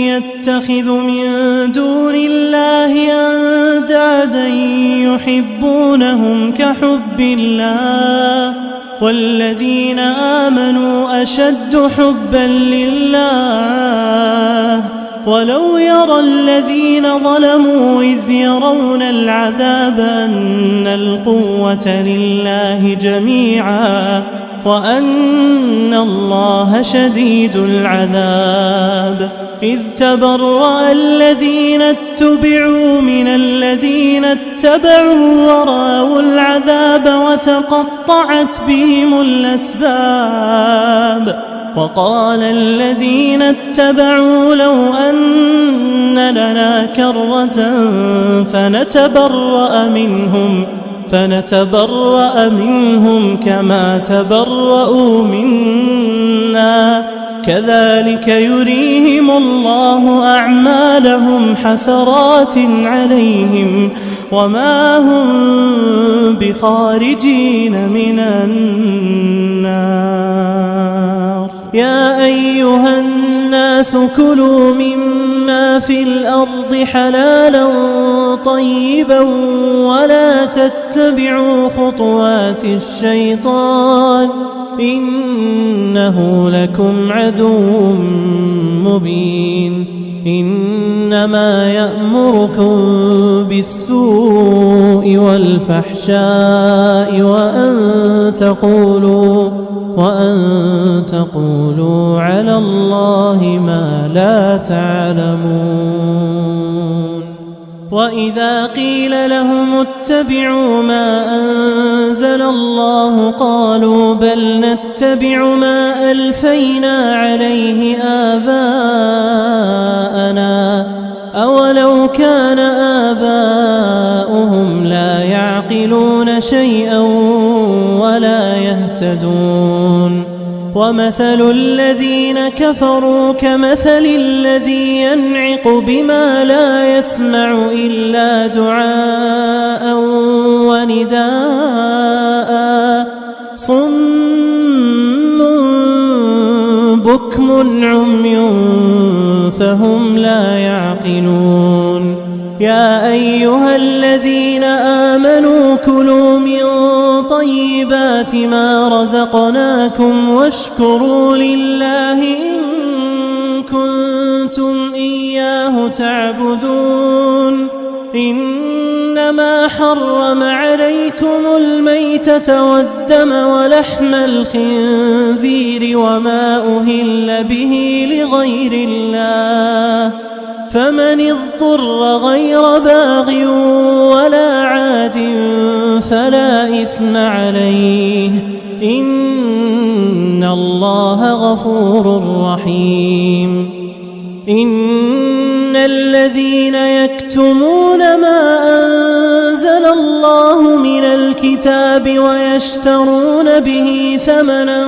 Speaker 2: يتخذ من دون الله أندادا يحبونهم كحب الله والذين آمنوا أشد حبا لله ولو يرى الذين ظلموا إذ يرون العذاب أن القوة لله جميعا وأن الله شديد العذاب إذ تبرأ الذين اتبعوا من الذين اتبعوا ورأوا العذاب وتقطعت بهم الأسباب وقال الذين اتبعوا لو أن لنا كرة فنتبرأ منهم كما تبرأوا منا كذلك يريهم الله أعمالهم حسرات عليهم وما هم بخارجين من النار يا أيها الناس كلوا مما في الأرض حلالا طيبا ولا تتبعوا خطوات الشيطان إنه لكم عدو مبين إنما يأمركم بالسوء والفحشاء وأن تقولوا على الله ما لا تعلمون وإذا قيل لهم اتبعوا ما أنزل الله قالوا بل نتبع ما ألفينا عليه آباءنا أولو كان آباؤهم لا يعقلون شيئا ولا يهتدون ومثل الذين كفروا كمثل الذي ينعق بما لا يسمع إلا دعاء ونداء صم بكم عمي فهم لا يعقلون يا أيها الذين آمنوا كلوا من طيبات ما رزقناكم واشكروا لله إن كنتم إياه تعبدون إنما حرم عليكم الميتة والدم ولحم الخنزير وما أهل به لغير الله فمن اضطر غير باغ ولا عاد فلا إثم عليه إن الله غفور رحيم إن الذين يكتمون ما أنزل الله من الكتاب ويشترون به ثمنا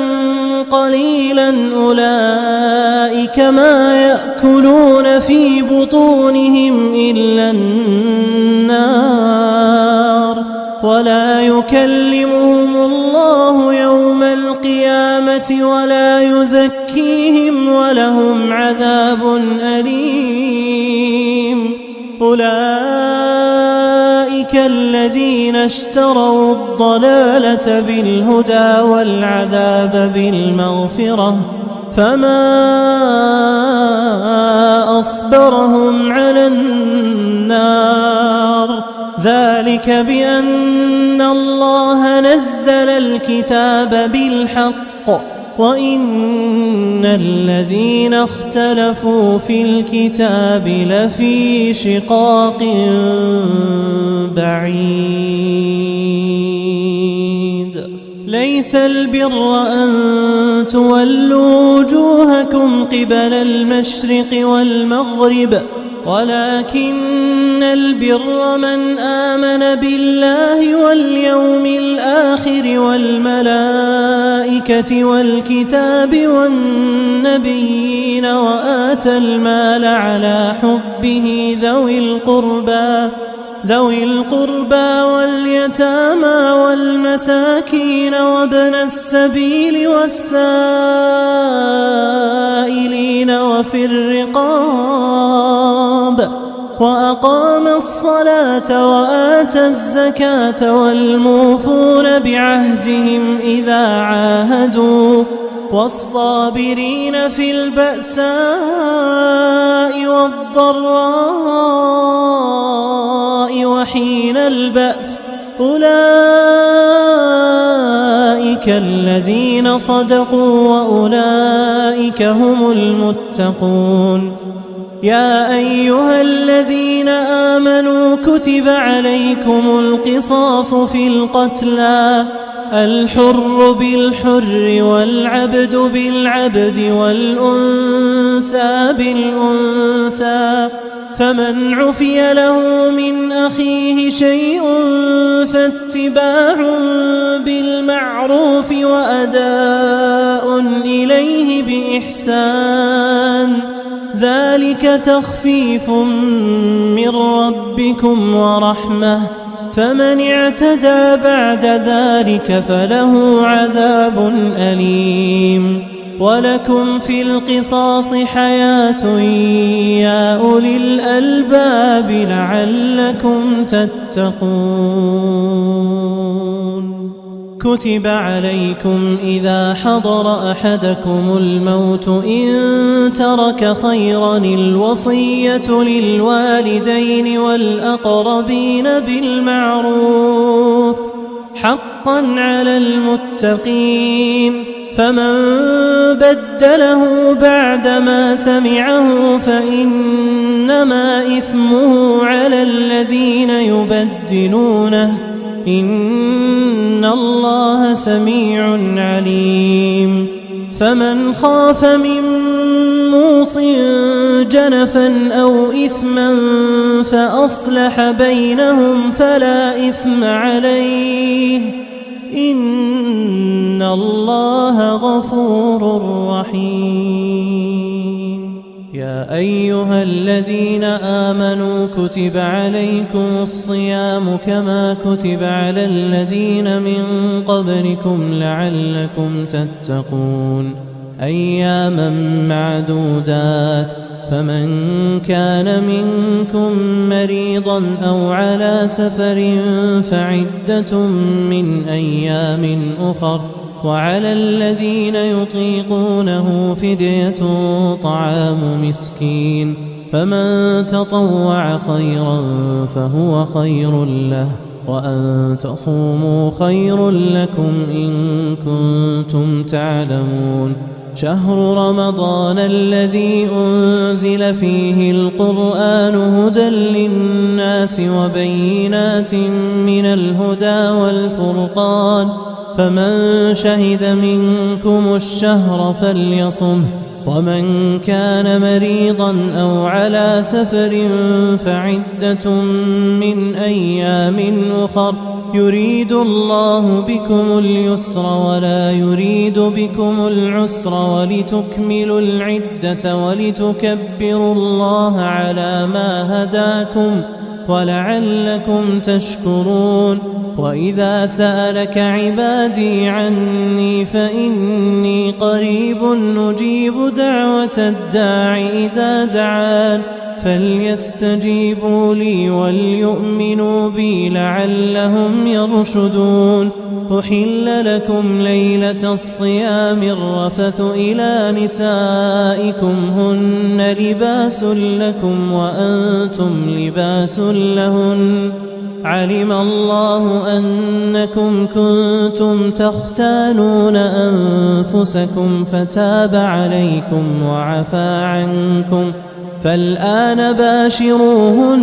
Speaker 2: قليلا أولئك ما يأكلون في بطونهم إلا النار ولا يكلمهم الله يوم القيامة ولا يزكيهم ولهم عذاب أليم الذين اشتروا الضلالة بالهدى والعذاب بالمغفرة فما أصبرهم على النار ذلك بأن الله نزل الكتاب بالحق وإن الذين اختلفوا في الكتاب لفي شقاق بعيد ليس البر أن تولوا وجوهكم قبل المشرق والمغرب ولكن البر من آمن بالله واليوم الآخر والملائكة والكتاب والنبيين وآتى المال على حبه ذوي القربى واليتامى والمساكين وابن السبيل والسائلين وفي الرقاب وأقام الصلاة وآتى الزكاة والموفون بعهدهم إذا عاهدوا والصابرين في البأساء والضراء وحين البأس أولئك الذين صدقوا وأولئك هم المتقون يا أيها الذين آمنوا كتب عليكم القصاص في القتلى الحر بالحر والعبد بالعبد والأنثى بالأنثى فمن عفي له من أخيه شيء فاتباع بالمعروف وأداء إليه بإحسان ذلك تخفيف من ربكم ورحمة فمن اعتدى بعد ذلك فله عذاب أليم ولكم في القصاص حياة يا أولي الألباب لعلكم تتقون كتب عليكم إذا حضر أحدكم الموت إن ترك خيرا الوصية للوالدين والأقربين بالمعروف حقا على المتقين فمن بدله بعدما سمعه فإنما إثمه على الذين يبدلونه إن الله سميع عليم فمن خاف من موص جنفا أو إثما فأصلح بينهم فلا إثم عليه إن الله غفور رحيم يا أيها الذين آمنوا كتب عليكم الصيام كما كتب على الذين من قبلكم لعلكم تتقون أياما معدودات فمن كان منكم مريضا أو على سفر فعدة من أيام أخر وعلى الذين يطيقونه فدية طعام مسكين فمن تطوع خيرا فهو خير له وأن تصوموا خير لكم إن كنتم تعلمون شهر رمضان الذي أنزل فيه القرآن هدى للناس وبينات من الهدى والفرقان فمن شهد منكم الشهر فليصمه ومن كان مريضا أو على سفر فعدة من أيام أخر يريد الله بكم اليسر ولا يريد بكم العسر ولتكملوا العدة ولتكبروا الله على ما هداكم ولعلكم تشكرون. وإذا سألك عبادي عني فإني قريب نجيب دعوة الداع إذا دعان فليستجيبوا لي وليؤمنوا بي لعلهم يرشدون. أحل لكم ليلة الصيام الرفث إلى نسائكم هن لباس لكم وأنتم لباس لهن علم الله أنكم كنتم تختانون أنفسكم فتاب عليكم وعفى عنكم فالآن باشروهن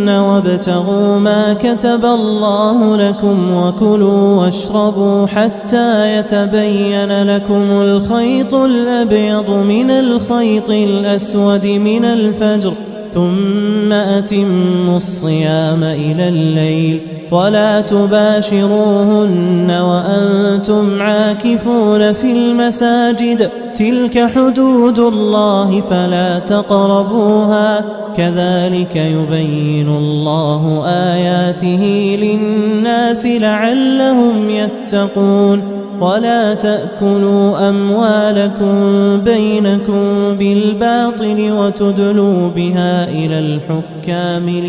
Speaker 2: وابتغوا ما كتب الله لكم وكلوا واشربوا حتى يتبين لكم الخيط الأبيض من الخيط الأسود من الفجر ثم أتموا الصيام إلى الليل ولا تباشروهن وأنتم عاكفون في المساجد تلك حدود الله فلا تقربوها كذلك يبين الله آياته للناس لعلهم يتقون. ولا تأكلوا أموالكم بينكم بالباطل وتدلوا بها إلى الحكام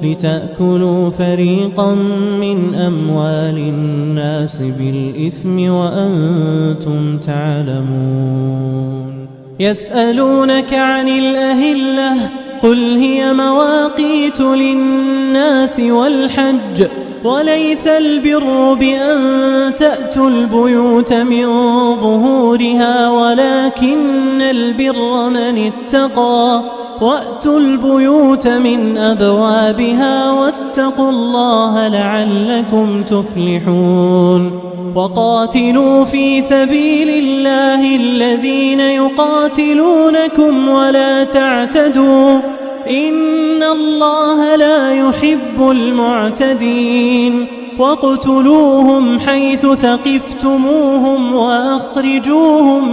Speaker 2: لتأكلوا فريقا من أموال الناس بالإثم وأنتم تعلمون. يسألونك عن الأهلة قل هي مواقيت للناس والحج وليس البر بأن تأتوا البيوت من ظهورها ولكن البر من اتقى وأتوا البيوت من أبوابها واتقوا الله لعلكم تفلحون. وقاتلوا في سبيل الله الذين يقاتلونكم ولا تعتدوا إن الله لا يحب المعتدين. واقتلوهم حيث ثقفتموهم وأخرجوهم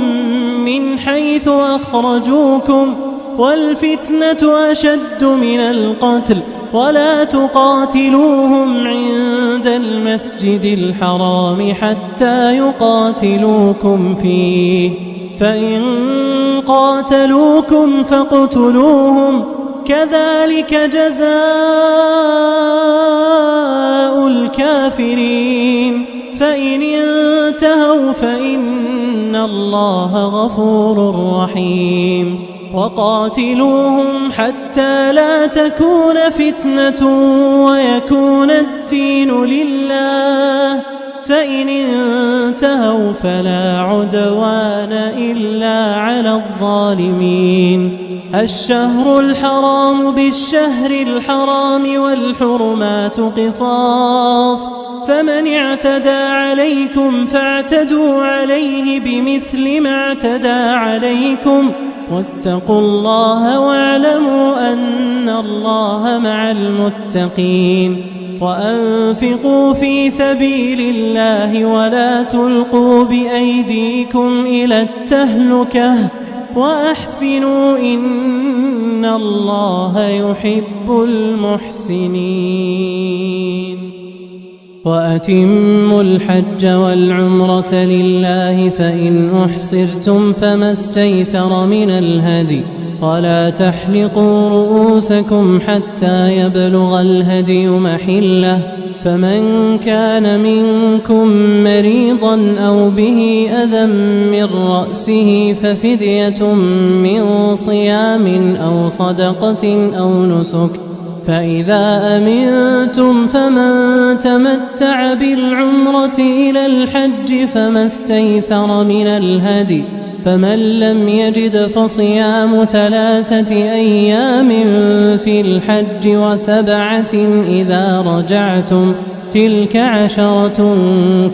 Speaker 2: من حيث أخرجوكم والفتنة أشد من القتل ولا تقاتلوهم عند المسجد الحرام حتى يقاتلوكم فيه فإن قاتلوكم فاقتلوهم كذلك جزاء الكافرين. فإن انتهوا فإن الله غفور رحيم. وقاتلوهم حتى لا تكون فتنة ويكون الدين لله فإن انتهوا فلا عدوان إلا على الظالمين. الشهر الحرام بالشهر الحرام والحرمات قصاص فمن اعتدى عليكم فاعتدوا عليه بمثل ما اعتدى عليكم واتقوا الله واعلموا أن الله مع المتقين. وأنفقوا في سبيل الله ولا تلقوا بأيديكم إلى التهلكة وأحسنوا إن الله يحب المحسنين. وأتموا الحج والعمرة لله فإن أحصرتم فما استيسر من الهدي ولا تحلقوا رؤوسكم حتى يبلغ الهدي محله فمن كان منكم مريضا أو به أذى من رأسه ففدية من صيام أو صدقة أو نسك فإذا أمنتم فمن تمتع بالعمرة إلى الحج فما استيسر من الهدي فمن لم يجد فصيام 3 أيام في الحج و7 إذا رجعتم تلك 10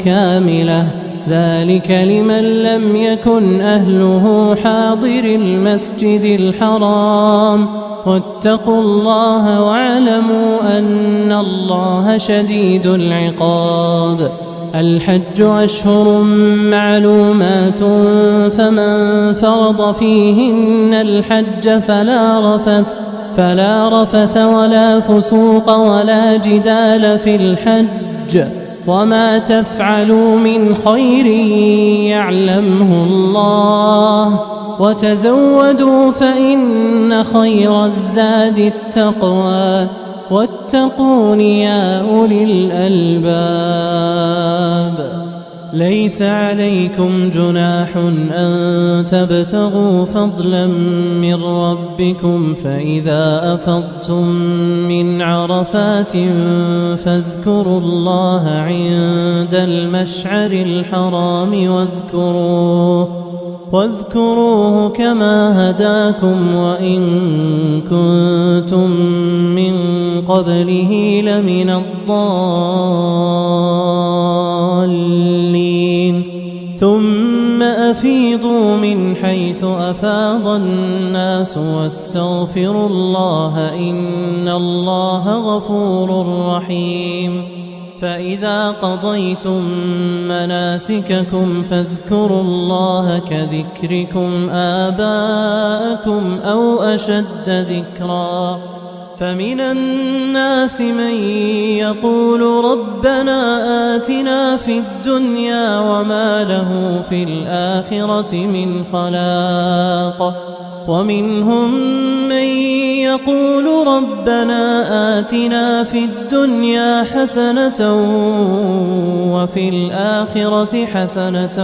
Speaker 2: كاملة ذلك لمن لم يكن أهله حاضر المسجد الحرام واتقوا الله واعلموا أن الله شديد العقاب. الحج أشهر معلومات فمن فرض فيهن الحج فلا رفث ولا فسوق ولا جدال في الحج، وما تفعلوا من خير يعلمه الله، وتزودوا فإن خير الزاد التقوى، واتقون يا أولي الألباب. ليس عليكم جناح أن تبتغوا فضلا من ربكم، فإذا أفضتم من عرفات فاذكروا الله عند المشعر الحرام واذكروه كما هداكم وإن كنتم من قبله لمن الضالين. ثم أفيضوا من حيث أفاض الناس واستغفروا الله إن الله غفور رحيم. فإذا قضيتم مناسككم فاذكروا الله كذكركم آباءكم أو أشد ذكرا. فمن الناس من يقول ربنا آتنا في الدنيا وما له في الآخرة من خلاق، ومنهم من يقول ربنا آتنا في الدنيا حسنة وفي الآخرة حسنة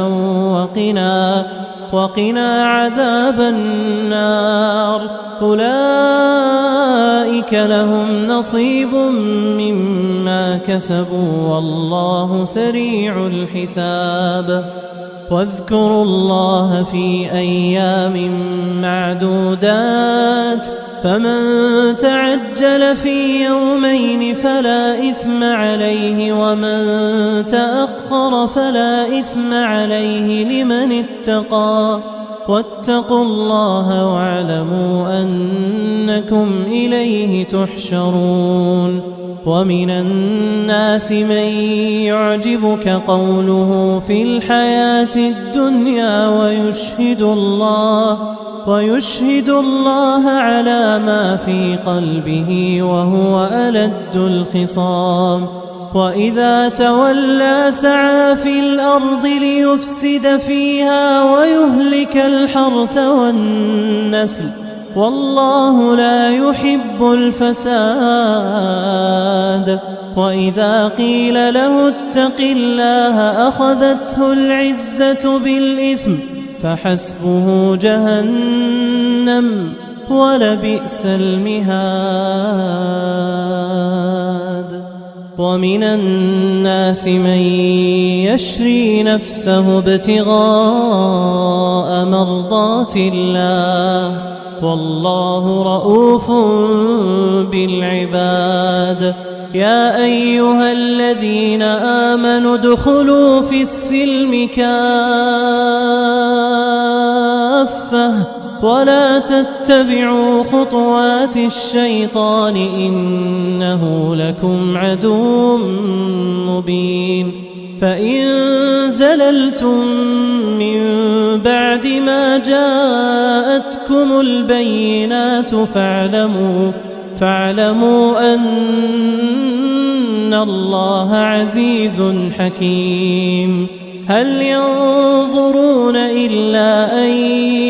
Speaker 2: وقنا عذاب النار. أولئك لهم نصيب مما كسبوا والله سريع الحساب. واذكروا الله في أيام معدودات، فمن تعجل في يومين فلا إثم عليه، ومن تأخر فلا إثم عليه لمن اتقى. واتقوا الله واعلموا أنكم إليه تحشرون. ومن الناس من يعجبك قوله في الحياة الدنيا ويشهد الله على ما في قلبه وهو ألد الخصام. وإذا تولى سعى في الأرض ليفسد فيها ويهلك الحرث والنسل، والله لا يحب الفساد. وإذا قيل له اتق الله أخذته العزة بالإثم، فحسبه جهنم ولبئس المهاد. ومن الناس من يشري نفسه ابتغاء مرضات الله، والله رؤوف بالعباد. يا أيها الذين آمنوا ادخلوا في السلم كافة ولا تتبعوا خطوات الشيطان إنه لكم عدو مبين. فإن زللتم من بعد ما جاءتكم البينات فاعلموا أن الله عزيز حكيم. هل ينظرون إلا أن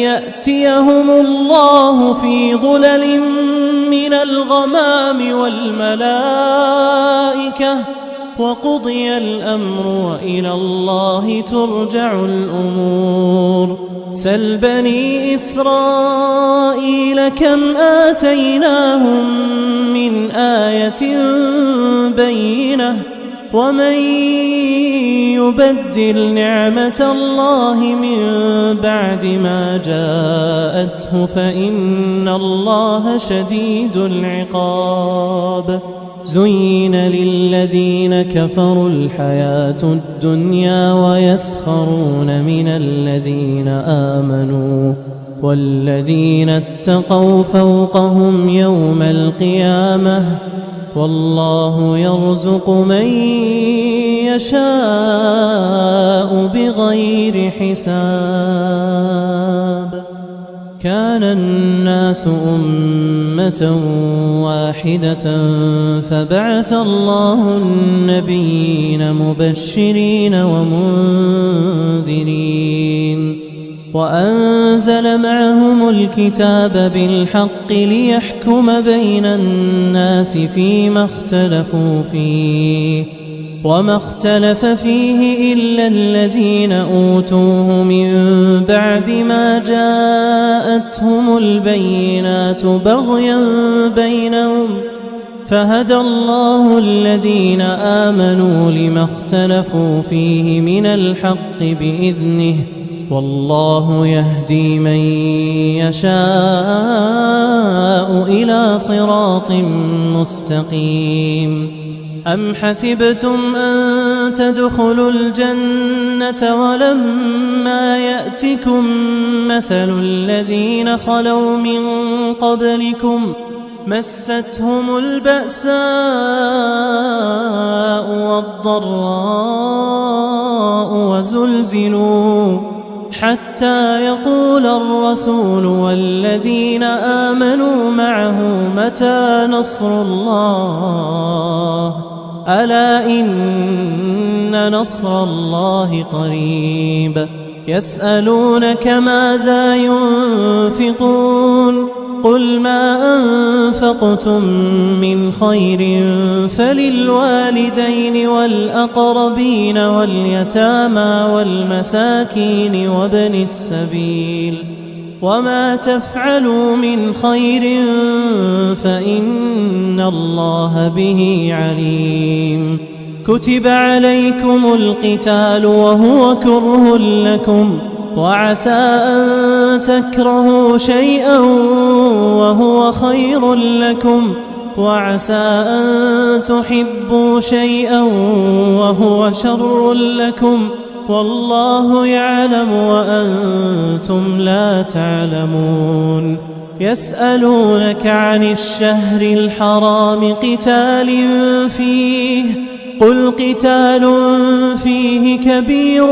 Speaker 2: يأتيهم الله في ظلل من الغمام والملائكة وقضي الأمر وإلى الله ترجع الأمور. سل بني إسرائيل كم آتيناهم من آية بينة، ومن يبدل نعمة الله من بعد ما جاءته فإن الله شديد العقاب. زين للذين كفروا الحياة الدنيا ويسخرون من الذين آمنوا، والذين اتقوا فوقهم يوم القيامة، والله يرزق من يشاء بغير حساب. كان الناس أمة واحدة فبعث الله النبيين مبشرين ومنذرين وأنزل معهم الكتاب بالحق ليحكم بين الناس فيما اختلفوا فيه وما اختلف فيه إلا الذين أوتوه من بعد ما جاءتهم البينات بغيا بينهم فهدى الله الذين آمنوا لما اختلفوا فيه من الحق بإذنه والله يهدي من يشاء إلى صراط مستقيم أم حسبتم أن تدخلوا الجنة ولما يأتكم مثل الذين خلوا من قبلكم مستهم البأساء والضراء وزلزلوا حتى يقول الرسول والذين آمنوا معه متى نصر الله ألا إن نصر الله قريب يسألونك ماذا ينفقون قل ما أنفقتم من خير فللوالدين والأقربين واليتامى والمساكين وابن السبيل وما تفعلوا من خير فإن الله به عليم كتب عليكم القتال وهو كره لكم وعسى أن تكرهوا شيئا وهو خير لكم وعسى أن تحبوا شيئا وهو شر لكم والله يعلم وأنتم لا تعلمون يسألونك عن الشهر الحرام قتال فيه قل قتال فيه كبير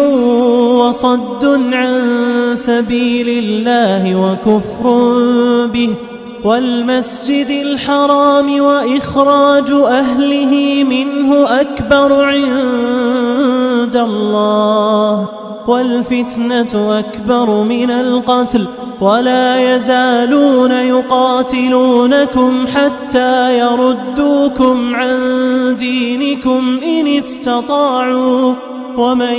Speaker 2: وصد عن سبيل الله وكفر به والمسجد الحرام وإخراج أهله منه أكبر عند الله والفتنة أكبر من القتل ولا يزالون يقاتلونكم حتى يردوكم عن دينكم إن استطاعوا ومن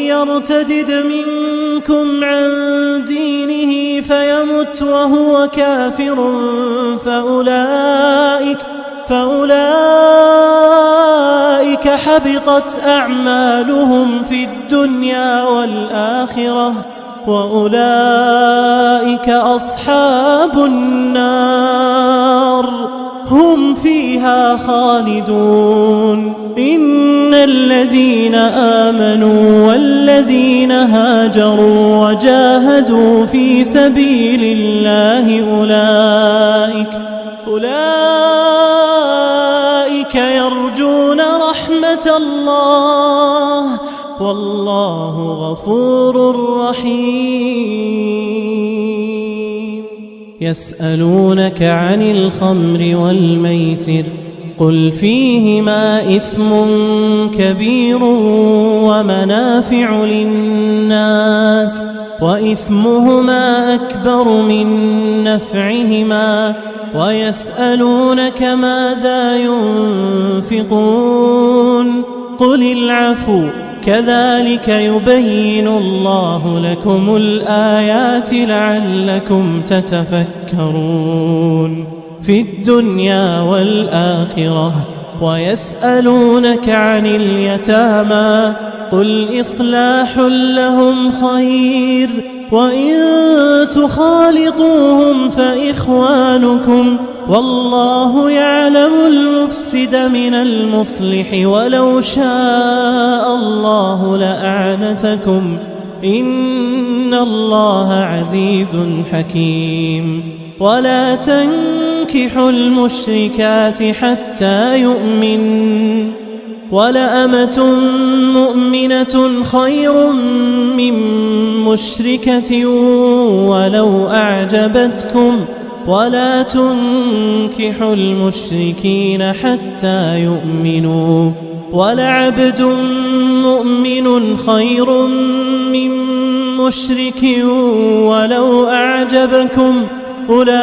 Speaker 2: يرتدد منكم عن دينه فيمت وهو كافر فأولئك حبطت أعمالهم في الدنيا والآخرة وأولئك أصحاب النار هم فيها خالدون إن الذين آمنوا والذين هاجروا وجاهدوا في سبيل الله أولئك يرجون رحمة الله والله غفور رحيم يسألونك عن الخمر والميسر قل فيهما إثم كبير ومنافع للناس وإثمهما أكبر من نفعهما ويسألونك ماذا ينفقون قل العفو كذلك يبين الله لكم الآيات لعلكم تتفكرون في الدنيا والآخرة ويسألونك عن اليتامى قل إصلاح لهم خير وإن تخالطوهم فإخوانكم والله يعلم المفسد من المصلح ولو شاء الله لأعنتكم إن الله عزيز حكيم ولا تنكحوا المشركات حتى يؤمن ولأمة مؤمنة خير من مشركة ولو أعجبتكم ولا تنكحوا المشركين حتى يؤمنوا ولعبد مؤمن خير من مشرك ولو أعجبكم أولئك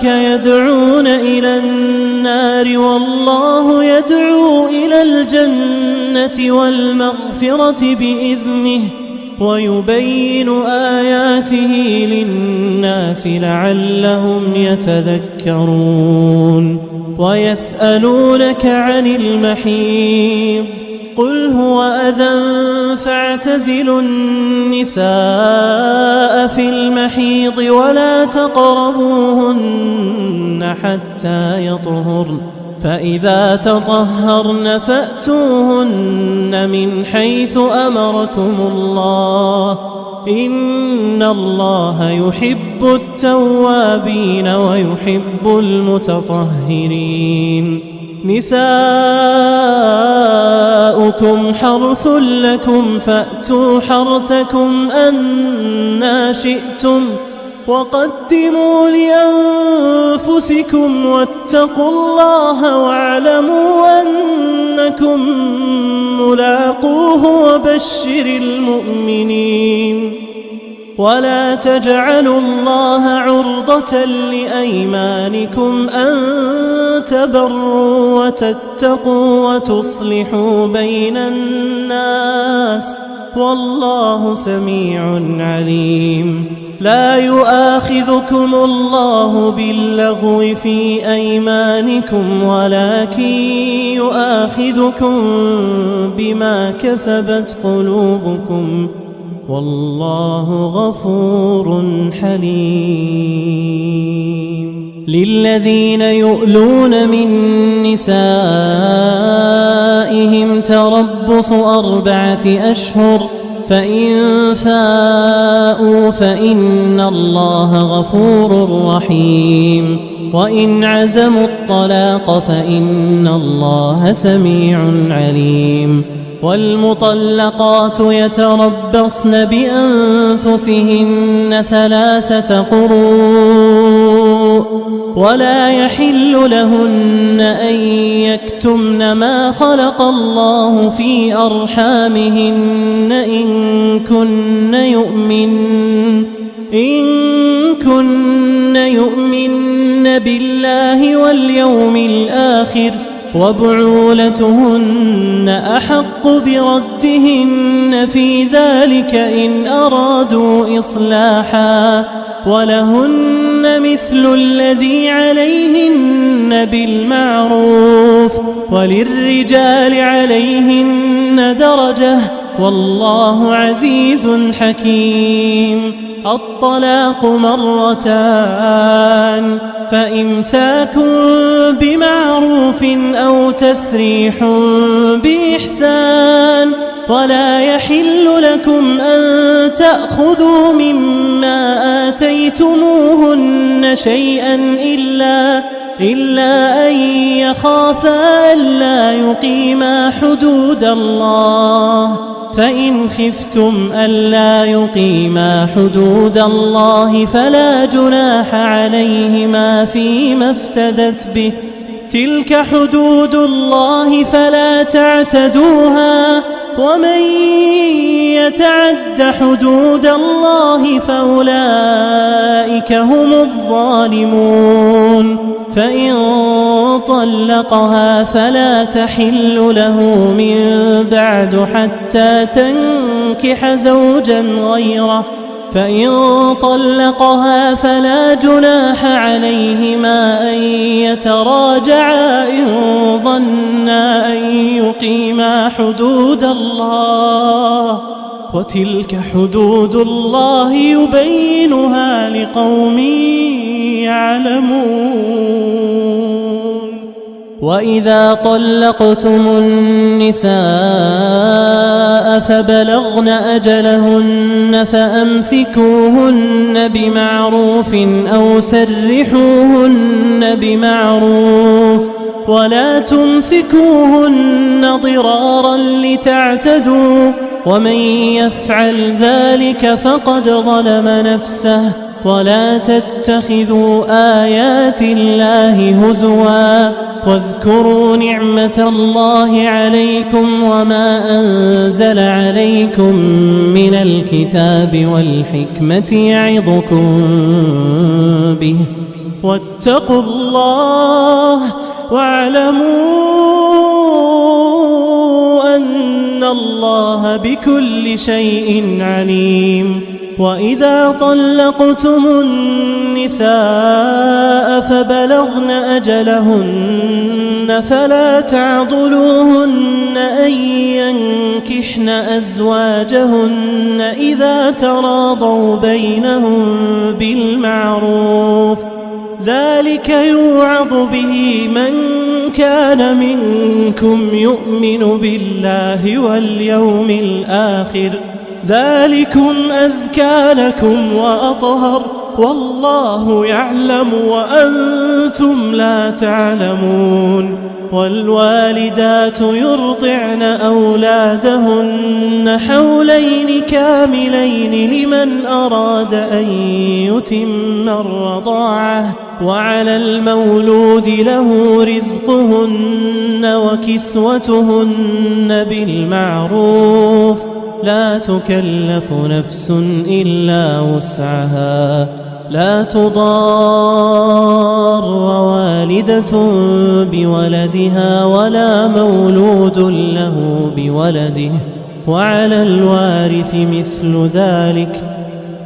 Speaker 2: يدعون إلى النار والله يدعو إلى الجنة والمغفرة بإذنه ويبين آياته للناس لعلهم يتذكرون ويسألونك عن المحيض قل هو أذى فاعتزلوا النساء في المحيض ولا تقربوهن حتى يطهرن فإذا تطهرن فأتوهن من حيث أمركم الله إن الله يحب التوابين ويحب المتطهرين نساؤكم حرث لكم فأتوا حرثكم أنى شئتم وقدموا لأنفسكم واتقوا الله واعلموا أنكم ملاقوه وبشر المؤمنين ولا تجعلوا الله عرضة لأيمانكم أن تبروا وتتقوا وتصلحوا بين الناس والله سميع عليم لا يؤاخذكم الله باللغو في أيمانكم ولكن يؤاخذكم بما كسبت قلوبكم والله غفور حليم للذين يؤلون من نسائهم تربص 4 أشهر فإن فاءوا فإن الله غفور رحيم وإن عزموا الطلاق فإن الله سميع عليم والمطلقات يتربصن بأنفسهن 3 قروء ولا يحل لهن أن يكتمن ما خلق الله في أرحامهن إن كن يؤمن بالله واليوم الآخر وبعولتهن أحق بردهن في ذلك إن أرادوا إصلاحا ولهن مثل الذي عليهن بالمعروف وللرجال عليهن درجة والله عزيز حكيم الطلاق 2 فإمساك بمعروف أو تسريح بإحسان ولا يحل لكم أن تأخذوا مما آتيتموهن شيئا إلا أن يخافا ألا يقيما حدود الله فإن خفتم ألا يقيما حدود الله فلا جناح عليهما فيما افتدت به تلك حدود الله فلا تعتدوها ومن يتعد حدود الله فأولئك هم الظالمون فإن طلقها فلا تحل له من بعد حتى تنكح زوجا غيره فإن طلقها فلا جناح عليهما أن يتراجعا إن ظنا أن يقيما حدود الله وتلك حدود الله يبينها لقوم يعلمون وإذا طلقتم النساء فبلغن أجلهن فأمسكوهن بمعروف أو سرحوهن بمعروف ولا تمسكوهن ضرارا لتعتدوا ومن يفعل ذلك فقد ظلم نفسه ولا تتخذوا آيات الله هزوا واذكروا نعمة الله عليكم وما أنزل عليكم من الكتاب والحكمة يعظكم به واتقوا الله واعلموا أن الله بكل شيء عليم وإذا طلقتم النساء فبلغن أجلهن فلا تعضلوهن أن ينكحن أزواجهن إذا تراضوا بينهم بالمعروف ذلك يوعظ به من كان منكم يؤمن بالله واليوم الآخر ذلكم أزكى لكم وأطهر والله يعلم وأنتم لا تعلمون والوالدات يرضعن أولادهن حولين كاملين لمن أراد أن يتم الرضاعة وعلى المولود له رزقهن وكسوتهن بالمعروف لا تكلف نفس إلا وسعها لا تضار والدة بولدها ولا مولود له بولده وعلى الوارث مثل ذلك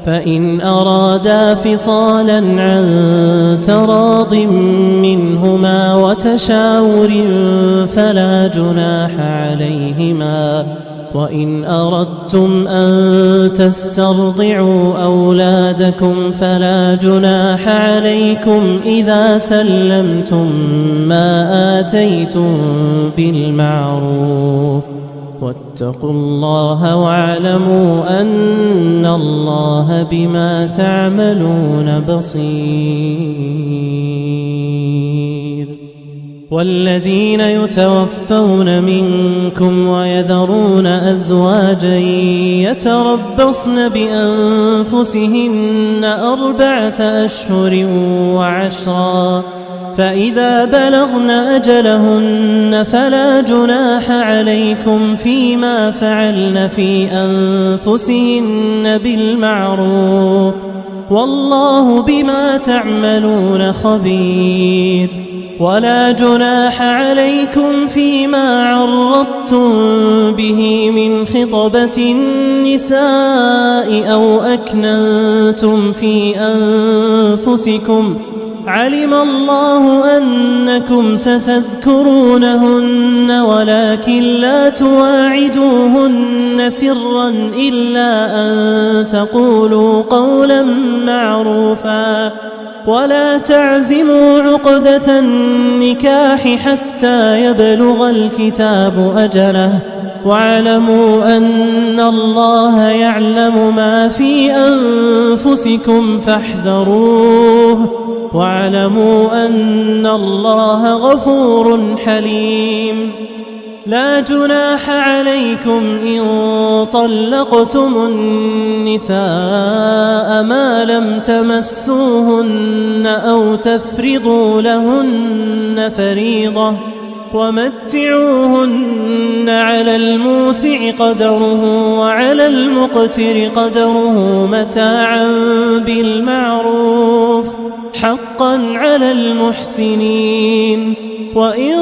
Speaker 2: فإن أرادا فصالا عن تراض منهما وتشاور فلا جناح عليهما وإن أردتم أن تسترضعوا أولادكم فلا جناح عليكم إذا سلمتم ما آتيتم بالمعروف واتقوا الله واعلموا أن الله بما تعملون بصير والذين يتوفون منكم ويذرون أزواجا يتربصن بأنفسهن 4 أشهر وعشرا فإذا بلغن أجلهن فلا جناح عليكم فيما فعلن في أنفسهن بالمعروف والله بما تعملون خبير ولا جناح عليكم فيما عرضتم به من خطبة النساء أو أكننتم في أنفسكم علم الله أنكم ستذكرونهن ولكن لا تواعدوهن سرا إلا أن تقولوا قولا معروفا ولا تعزموا عقدة النكاح حتى يبلغ الكتاب أجله واعلموا أن الله يعلم ما في أنفسكم فاحذروه واعلموا أن الله غفور حليم لا جناح عليكم إن طلقتم النساء ما لم تمسوهن أو تفرضوا لهن فريضة ومتعوهن على الموسع قدره وعلى المقتر قدره متاعا بالمعروف حقا على المحسنين وإن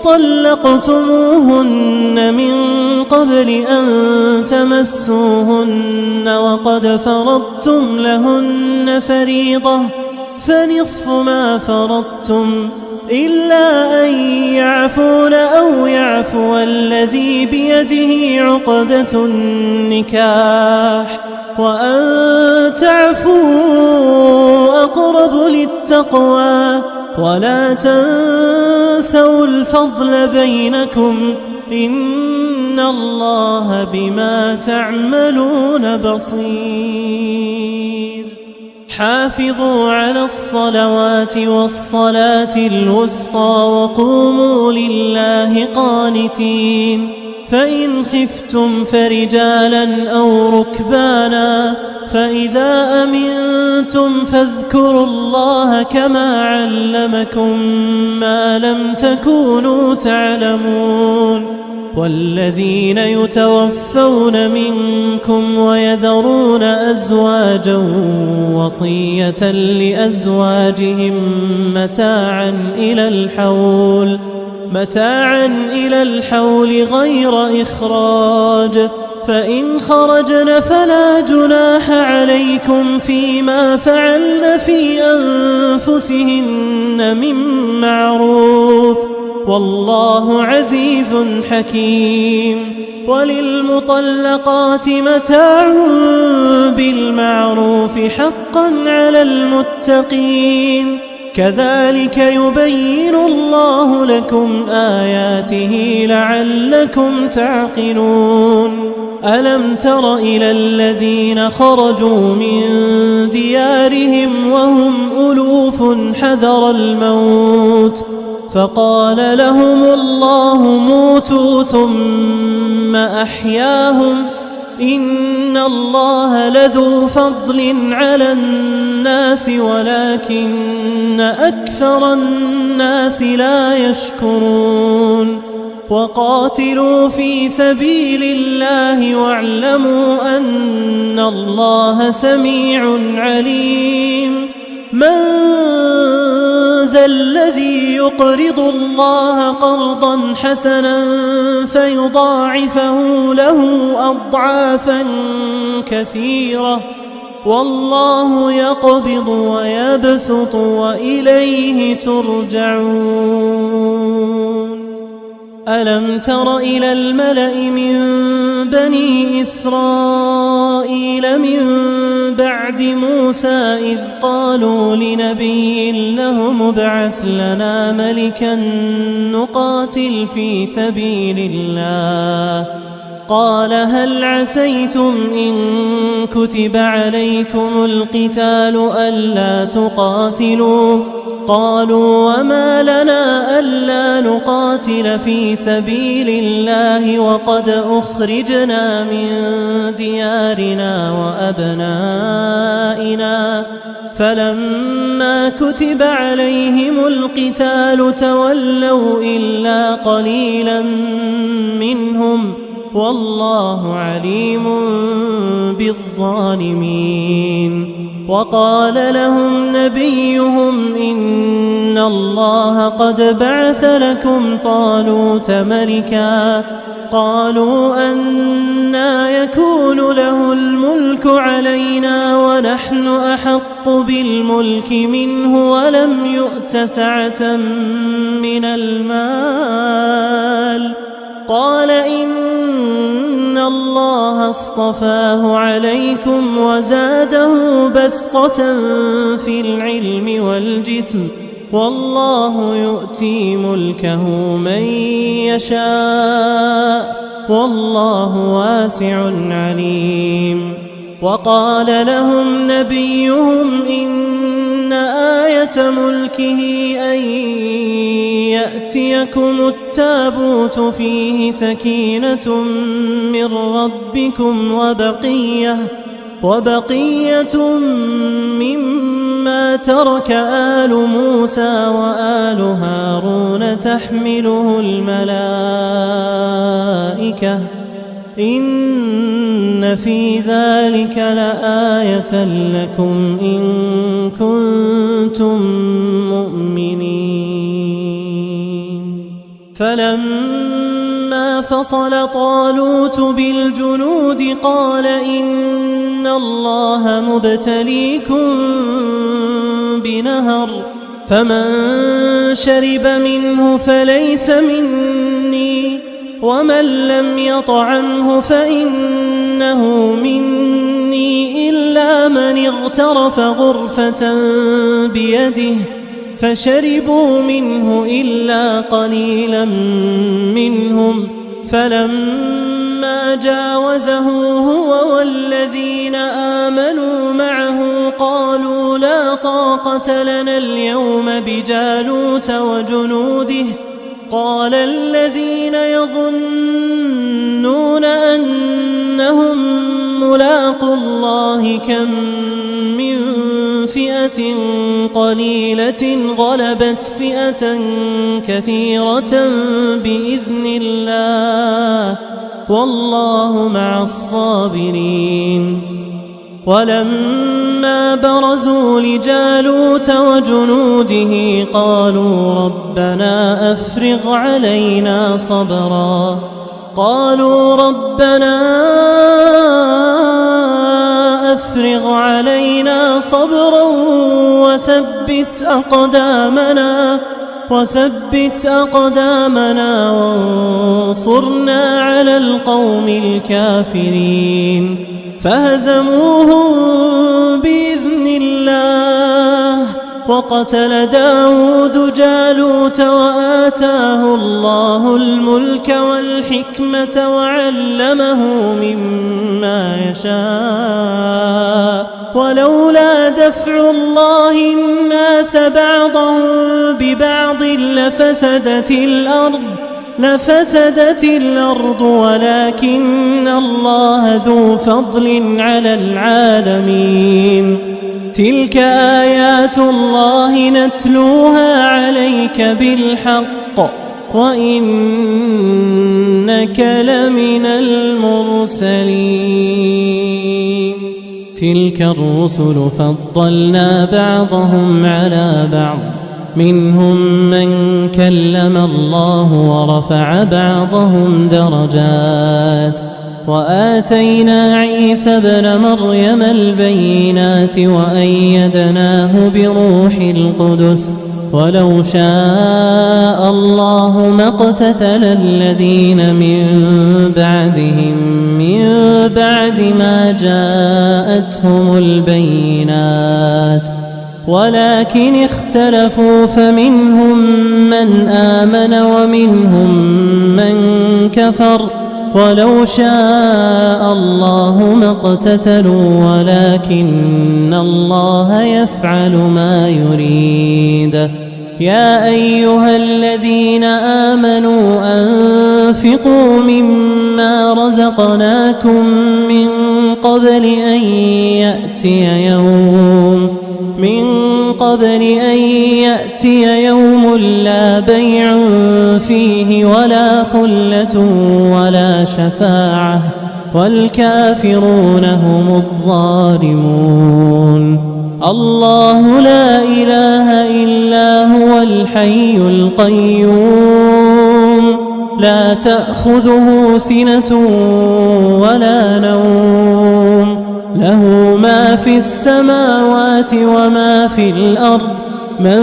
Speaker 2: طلقتموهن من قبل أن تمسوهن وقد فرضتم لهن فريضة فنصف ما فرضتم إلا أن يعفون أو يعفو الذي بيده عقدة النكاح وأن تعفوا أقرب للتقوى ولا تنسوا الفضل بينكم إن الله بما تعملون بصير حافظوا على الصلوات والصلاة الوسطى وقوموا لله قانتين فإن خفتم فرجالا أو ركبانا فإذا أمنتم فاذكروا الله كما علمكم ما لم تكونوا تعلمون والذين يتوفون منكم ويذرون أزواجا وصية لأزواجهم متاعا إلى الحول غير إخراج فإن خرجن فلا جناح عليكم فيما فعلن في أنفسهن من معروف والله عزيز حكيم وللمطلقات متاع بالمعروف حقا على المتقين كذلك يبين الله لكم آياته لعلكم تعقلون ألم تر إلى الذين خرجوا من ديارهم وهم ألوف حذر الموت فقال لهم الله موتوا ثم أحياهم إن الله لذو فضل على الناس ولكن أكثر الناس لا يشكرون وقاتلوا في سبيل الله واعلموا أن الله سميع عليم من ذا الذي يقرض الله قرضا حسنا فيضاعفه له أضعافا كثيرة والله يقبض ويبسط وإليه ترجعون ألم تر إلى الملأ من بني إسرائيل من بعد موسى إذ قالوا لنبي له ابعث لنا ملكا نقاتل في سبيل الله قال هل عسيتم إن كتب عليكم القتال ألا تقاتلوا قالوا وما لنا ألا نقاتل في سبيل الله وقد أخرجنا من ديارنا وأبنائنا فلما كتب عليهم القتال تولوا إلا قليلا منهم والله عليم بالظالمين وقال لهم نبيهم إن الله قد بعث لكم طالوت ملكا قالوا أنى يكون له الملك علينا ونحن أحق بالملك منه ولم يؤت سعة من المال قال إن الله اصطفاه عليكم وزاده بسطة في العلم والجسم والله يؤتي ملكه من يشاء والله واسع عليم وقال لهم نبيهم إن آية ملكه أن يأتيكم التابوت فيه سكينة من ربكم وبقية مما ترك آل موسى وآل هارون تحمله الملائكة إن في ذلك لآية لكم إن كنتم مؤمنين فلما فصل طالوت بالجنود قال إن الله مبتليكم بنهر فمن شرب منه فليس مني ومن لم يطعمه فإنه مني إلا من اغترف غرفة بيده فشربوا منه إلا قليلا منهم فلما جاوزه هو والذين آمنوا معه قالوا لا طاقة لنا اليوم بجالوت وجنوده قال الذين يظنون أنهم ملاقو الله كم من فئة قليلة غلبت فئة كثيرة بإذن الله والله مع الصابرين. ولما برزوا لجالوت وجنوده قالوا ربنا أفرغ علينا صبرا وثبت أقدامنا وانصرنا على القوم الكافرين. فهزموهم بإذن الله وقتل داود جالوت وآتاه الله الملك والحكمة وعلمه مما يشاء ولولا دفع الله الناس بعضهم ببعض لفسدت الأرض ولكن الله ذو فضل على العالمين. تلك آيات الله نتلوها عليك بالحق وإنك لمن المرسلين. تلك الرسل فضلنا بعضهم على بعض منهم من كلم الله ورفع بعضهم درجات وآتينا عيسى ابن مريم البينات وأيدناه بروح القدس ولو شاء الله ما اقتتل الذين من بعدهم من بعد ما جاءتهم البينات ولكن اختلفوا فمنهم من آمن ومنهم من كفر ولو شاء الله ما اقتتلوا ولكن الله يفعل ما يريد. يا أيها الذين آمنوا أنفقوا مما رزقناكم من قبل أن يأتي يوم لا بيع فيه ولا خلة ولا شفاعة والكافرون هم الظالمون. الله لا إله إلا هو الحي القيوم لا تأخذه سنة ولا نوم له ما في السماوات وما في الأرض من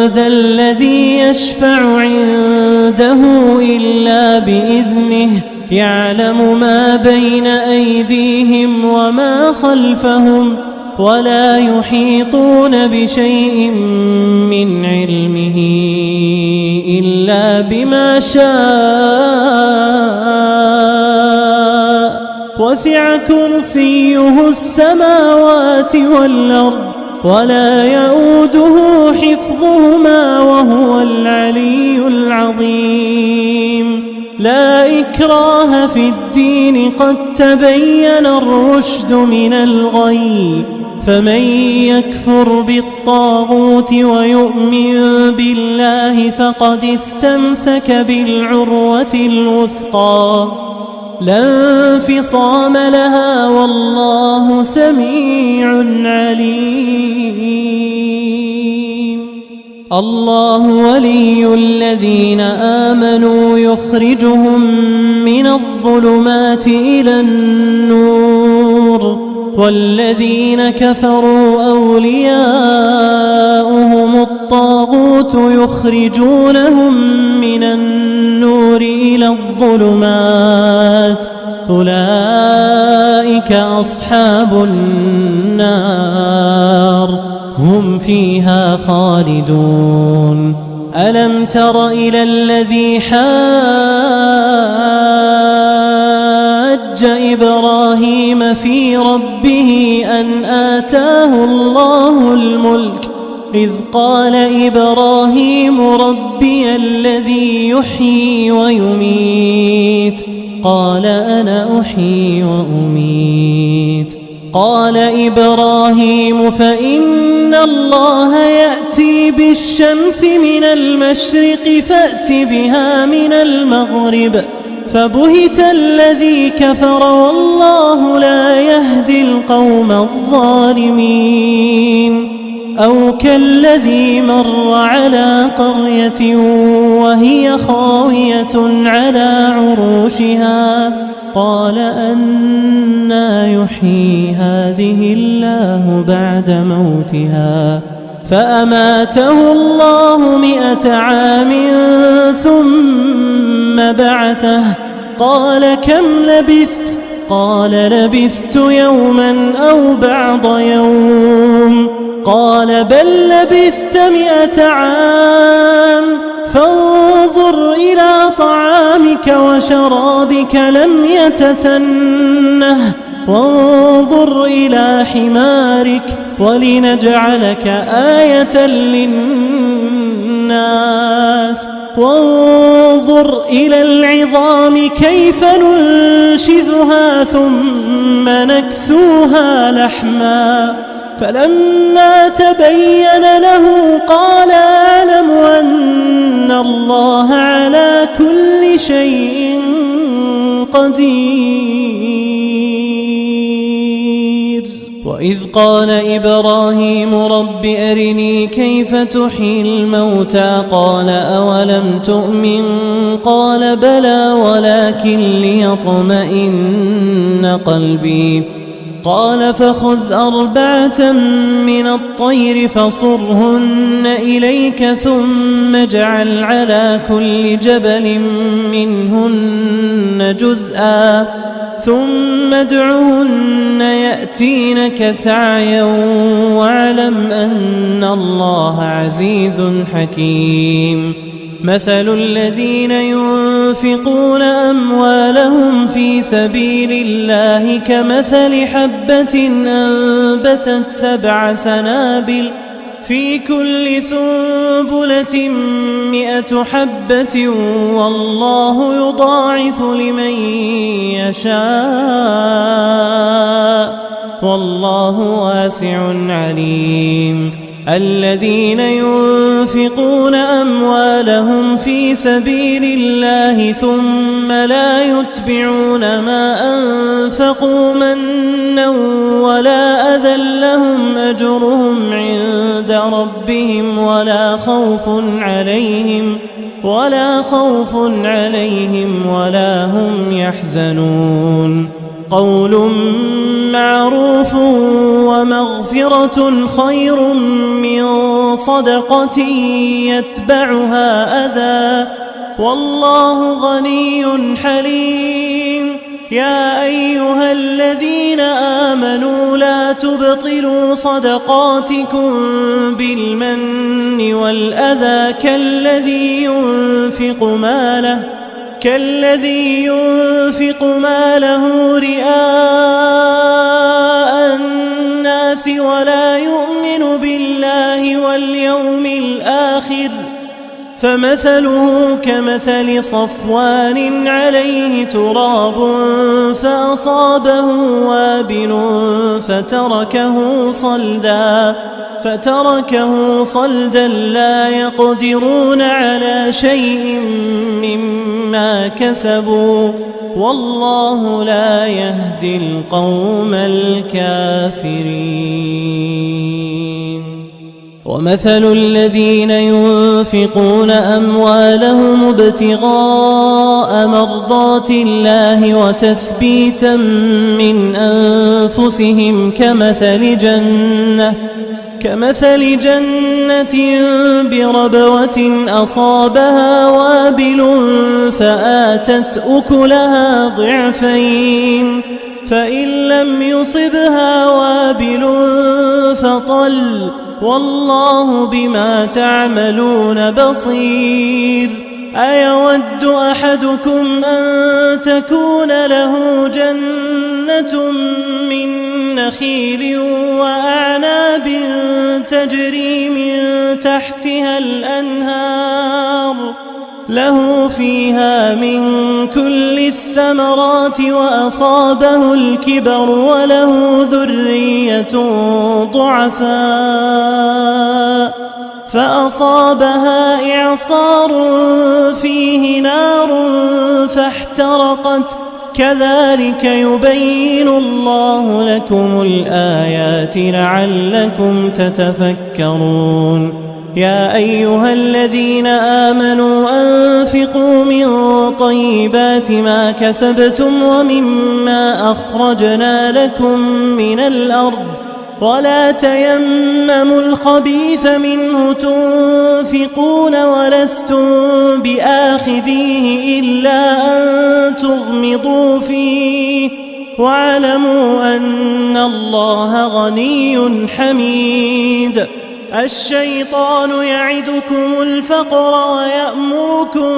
Speaker 2: ذا الذي يشفع عنده إلا بإذنه يعلم ما بين أيديهم وما خلفهم ولا يحيطون بشيء من علمه إلا بما شاء وسع كرسيه السماوات والأرض ولا يؤوده حفظهما وهو العلي العظيم. لا إكراه في الدين قد تبين الرشد من الغي فمن يكفر بالطاغوت ويؤمن بالله فقد استمسك بالعروة الوثقى لا انفصام لها والله سميع عليم. الله ولي الذين آمنوا يخرجهم من الظلمات إلى النور والذين كفروا أولياؤهم الطاغوت يخرجونهم من النور إلى الظلمات أولئك أصحاب النار هم فيها خالدون. ألم تر إلى الذي حاج حاج إبراهيم في ربه أن آتاه الله الملك إذ قال إبراهيم ربي الذي يحيي ويميت قال أنا أحيي وأميت قال إبراهيم فإن الله يأتي بالشمس من المشرق فأت بها من المغرب فبهت الذي كفر والله لا يهدي القوم الظالمين أو كالذي مر على قرية وهي خاوية على عروشها قال أنى يحيي هذه الله بعد موتها فأماته الله 100 عام ثم بعثه قال كم لبثت قال لبثت يوما أو بعض يوم قال بل لبثت 100 عام فانظر إلى طعامك وشرابك لم يتسنه وانظر إلى حمارك ولنجعلك آية للناس وانظر إلى العظام كيف ننشزها ثم نكسوها لحما فلما تبين له قال أعلم أن الله على كل شيء قدير وإذ قال إبراهيم رب أرني كيف تحيي الموتى قال أولم تؤمن قال بلى ولكن ليطمئن قلبي قال فخذ 4 من الطير فصرهن إليك ثم اجعل على كل جبل منهن جزءا ثم ادعهن يأتينك سعيا واعلم أن الله عزيز حكيم مثل الذين ينفقون أموالهم في سبيل الله كمثل حبة أنبتت 7 سنابل في كل سنبلة 100 حبة والله يضاعف لمن يشاء والله واسع عليم الذين ينفقون أموالهم في سبيل الله ثم لا يتبعون ما أنفقوا منا ولا أذى لهم أجرهم عند ربهم ولا خوف عليهم ولا هم يحزنون قول معروف ومغفرة خير من صدقة يتبعها أذى والله غني حليم يا أيها الذين آمنوا لا تبطلوا صدقاتكم بالمن والأذى كالذي ينفق ماله رئاء الناس ولا يؤمن بالله واليوم الآخر فمثله كمثل صفوان عليه تراب فأصابه وابل فتركه صلدا لا يقدرون على شيء مما كسبوا والله لا يهدي القوم الكافرين ومثل الذين ينفقون أموالهم ابتغاء مرضات الله وتثبيتا من أنفسهم كمثل جنة بربوة أصابها وابل فآتت أكلها ضعفين فإن لم يصبها وابل فطل والله بما تعملون بصير أيود أحدكم أن تكون له جنة من نخيل وأعناب تجري من تحتها الأنهار له فيها من كل الثمرات وأصابه الكبر وله ذرية ضعفاء فأصابها إعصار فيه نار فاحترقت كذلك يبين الله لكم الآيات لعلكم تتفكرون يا أيها الذين آمنوا أنفقوا من طيبات ما كسبتم ومما أخرجنا لكم من الأرض ولا تيمموا الخبيث منه تنفقون ولستم بآخذيه إلا أن تغمضوا فيه واعلموا أن الله غني حميد الشيطان يعدكم الفقر ويأمركم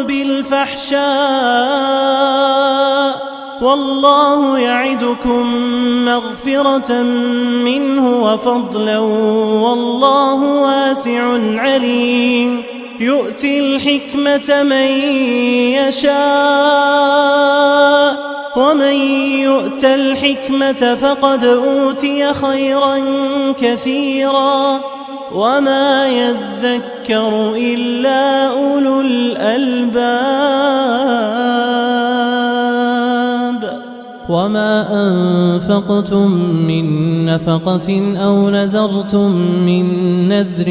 Speaker 2: بالفحشاء والله يعدكم مغفرة منه وفضلا والله واسع عليم يؤتي الحكمة من يشاء ومن يؤت الحكمة فقد أوتي خيرا كثيرا وما يذكر إلا أولو الألباب وما أنفقتم من نفقة أو نذرتم من نذر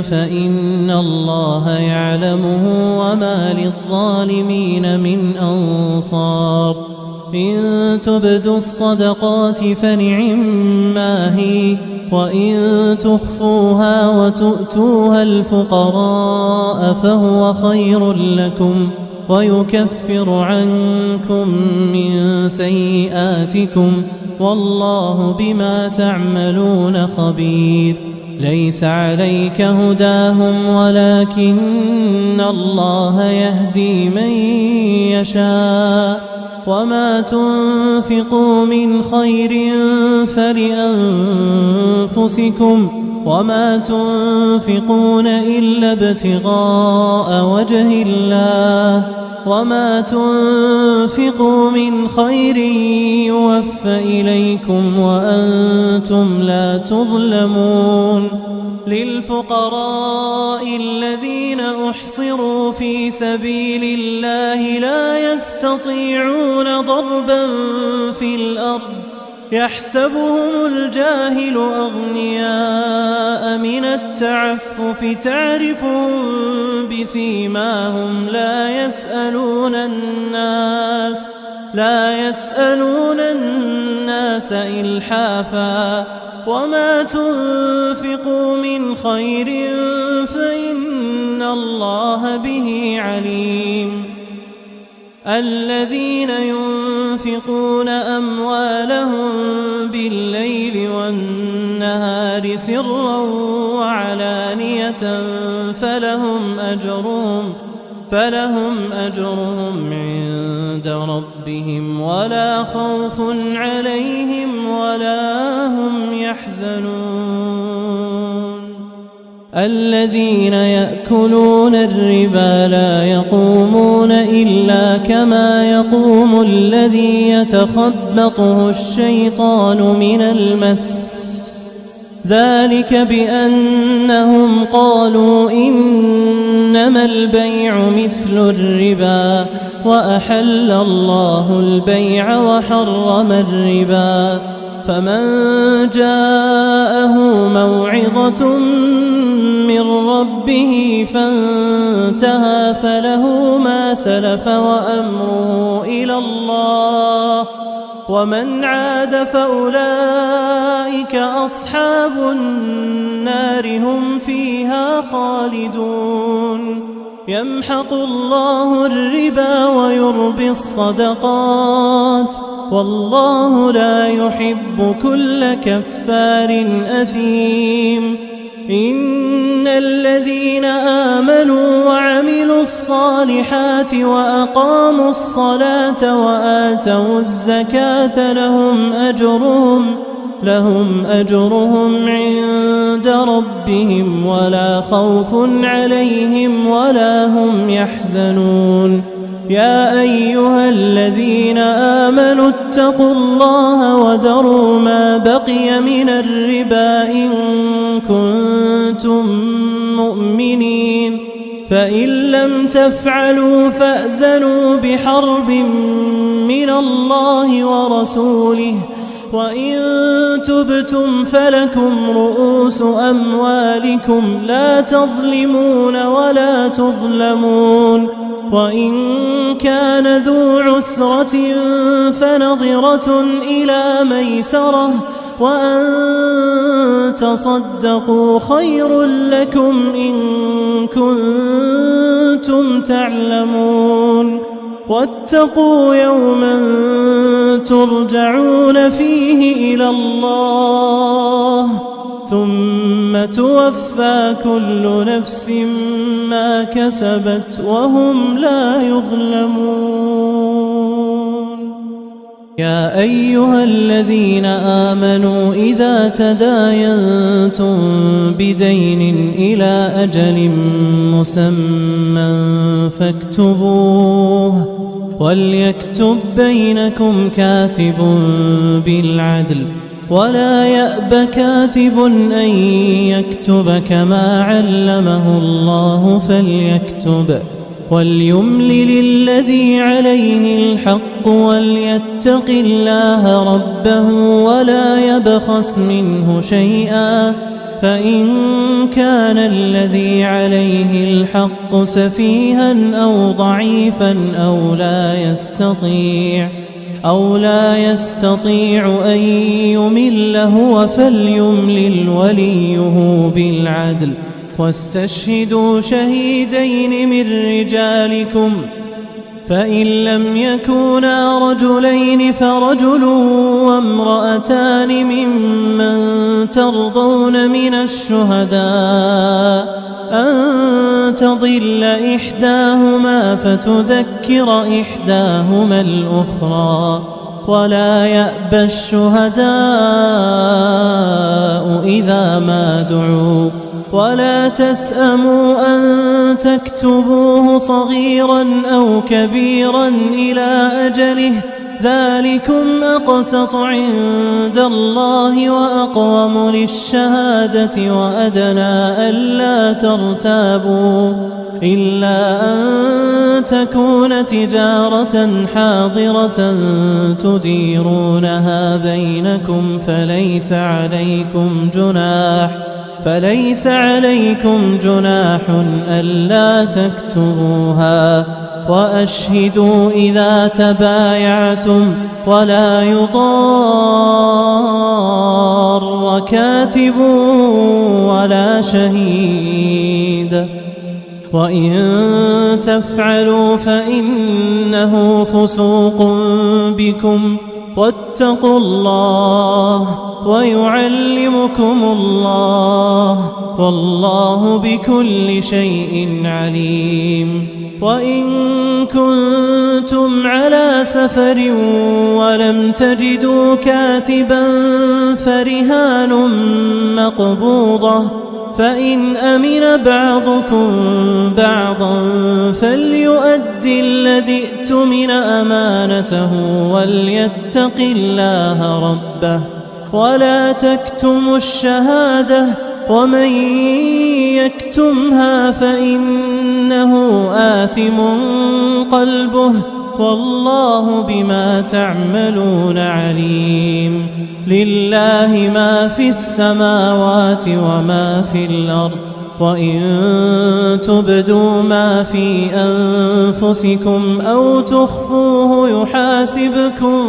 Speaker 2: فإن الله يعلمه وما للظالمين من أنصار إن تبدوا الصدقات فنعما هي وإن تخفوها وتؤتوها الفقراء فهو خير لكم ويكفر عنكم من سيئاتكم والله بما تعملون خبير ليس عليك هداهم ولكن الله يهدي من يشاء وما تنفقوا من خير فلأنفسكم وما تنفقون إلا ابتغاء وجه الله وما تنفقوا من خير يوفى إليكم وأنتم لا تظلمون للفقراء الذين أحصروا في سبيل الله لا يستطيعون ضربا في الأرض يحسبهم الجاهل أغنياء من التعفف تعرفهم بسيماهم لا يسألون الناس إلحافا وما تنفقوا من خير فإن الله به عليم الذين ينفقون أموالهم بالليل والنهار سرا وعلانية فلهم أجرهم عند ربهم ولا خوف عليهم ولا هم يحزنون الذين يأكلون الربا لا يقومون إلا كما يقوم الذي يتخبطه الشيطان من المس ذلك بأنهم قالوا إنما البيع مثل الربا وأحل الله البيع وحرم الربا فمن جاءه موعظة من ربه فانتهى فله ما سلف وأمره إلى الله ومن عاد فأولئك أصحاب النار هم فيها خالدون يمحق الله الربا ويربي الصدقات والله لا يحب كل كفار أثيم إن الذين آمنوا وعملوا الصالحات وأقاموا الصلاة وآتوا الزكاة لهم أجرهم عند ربهم ولا خوف عليهم ولا هم يحزنون يا أيها الذين آمنوا اتقوا الله وذروا ما بقي من الربا إن كنتم مؤمنين فإن لم تفعلوا فأذنوا بحرب من الله ورسوله وإن تبتم فلكم رؤوس أموالكم لا تظلمون ولا تظلمون وإن كان ذو عسرة فنظرة إلى ميسرة وأن تصدقوا خير لكم إن كنتم تعلمون واتقوا يوما ترجعون فيه إلى الله ثم توفى كل نفس ما كسبت وهم لا يظلمون يا أيها الذين آمنوا إذا تداينتم بدين إلى أجل مسمى فاكتبوه وليكتب بينكم كاتب بالعدل ولا يأب كاتب أن يكتب كما علمه الله فليكتب وليملل الذي عليه الحق وليتق الله ربه ولا يبخس منه شيئا فإن كان الذي عليه الحق سفيها أو ضعيفا أو لا يستطيع أن يمل هو فليملل وليه بالعدل واستشهدوا شهيدين من رجالكم فإن لم يكونا رجلين فرجل وامرأتان ممن ترضون من الشهداء أن تضل إحداهما فتذكر إحداهما الأخرى ولا يأبى الشهداء إذا ما دعوا ولا تسأموا أن تكتبوه صغيرا أو كبيرا إلى أجله ذلكم أقسط عند الله وأقوم للشهادة وأدنى ألا ترتابوا إلا أن تكون تجارة حاضرة تديرونها بينكم فليس عليكم جناح ألا تكتبوها وأشهدوا إذا تبايعتم ولا يضار كاتب ولا شهيد وإن تفعلوا فإنه فسوق بكم واتقوا الله ويعلمكم الله والله بكل شيء عليم وإن كنتم على سفر ولم تجدوا كاتبا فرهان مقبوضة فإن أمن بعضكم بعضا فليؤدي الذي ائتمن أمانته وليتق الله ربه ولا تكتموا الشهادة ومن يكتمها فإنه آثم قلبه والله بما تعملون عليم لله ما في السماوات وما في الأرض وإن تبدوا ما في أنفسكم أو تخفوه يحاسبكم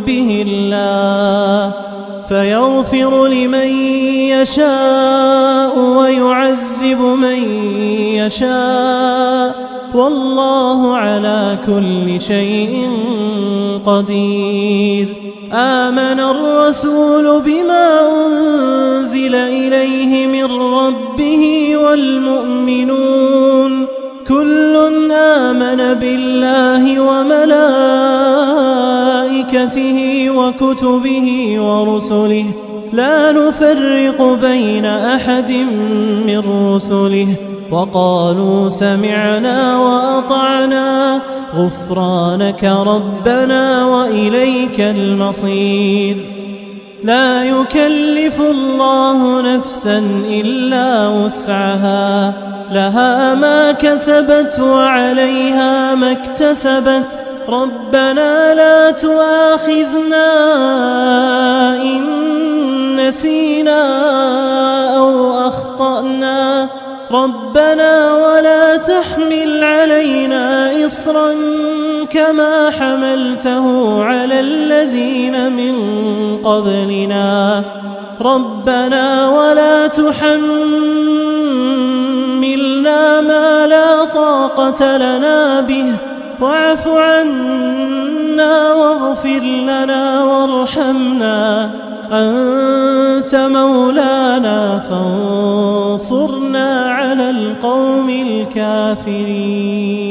Speaker 2: به الله فيغفر لمن يشاء ويعذب من يشاء والله على كل شيء قدير آمن الرسول بما أنزل إليه من ربه والمؤمنون كل آمن بالله وملائكته وكتبه ورسله لا نفرق بين أحد من رسله وقالوا سمعنا وأطعنا غفرانك ربنا وإليك المصير لا يكلف الله نفسا إلا وسعها لها ما كسبت وعليها ما اكتسبت ربنا لا تؤاخذنا إن نسينا أو أخطأنا ربنا ولا تحمل علينا إصرا كما حملته على الذين من قبلنا ربنا ولا تحملنا ما لا طاقة لنا به واعف عنا واغفر لنا وارحمنا أنت مولانا فانصرنا على القوم الكافرين.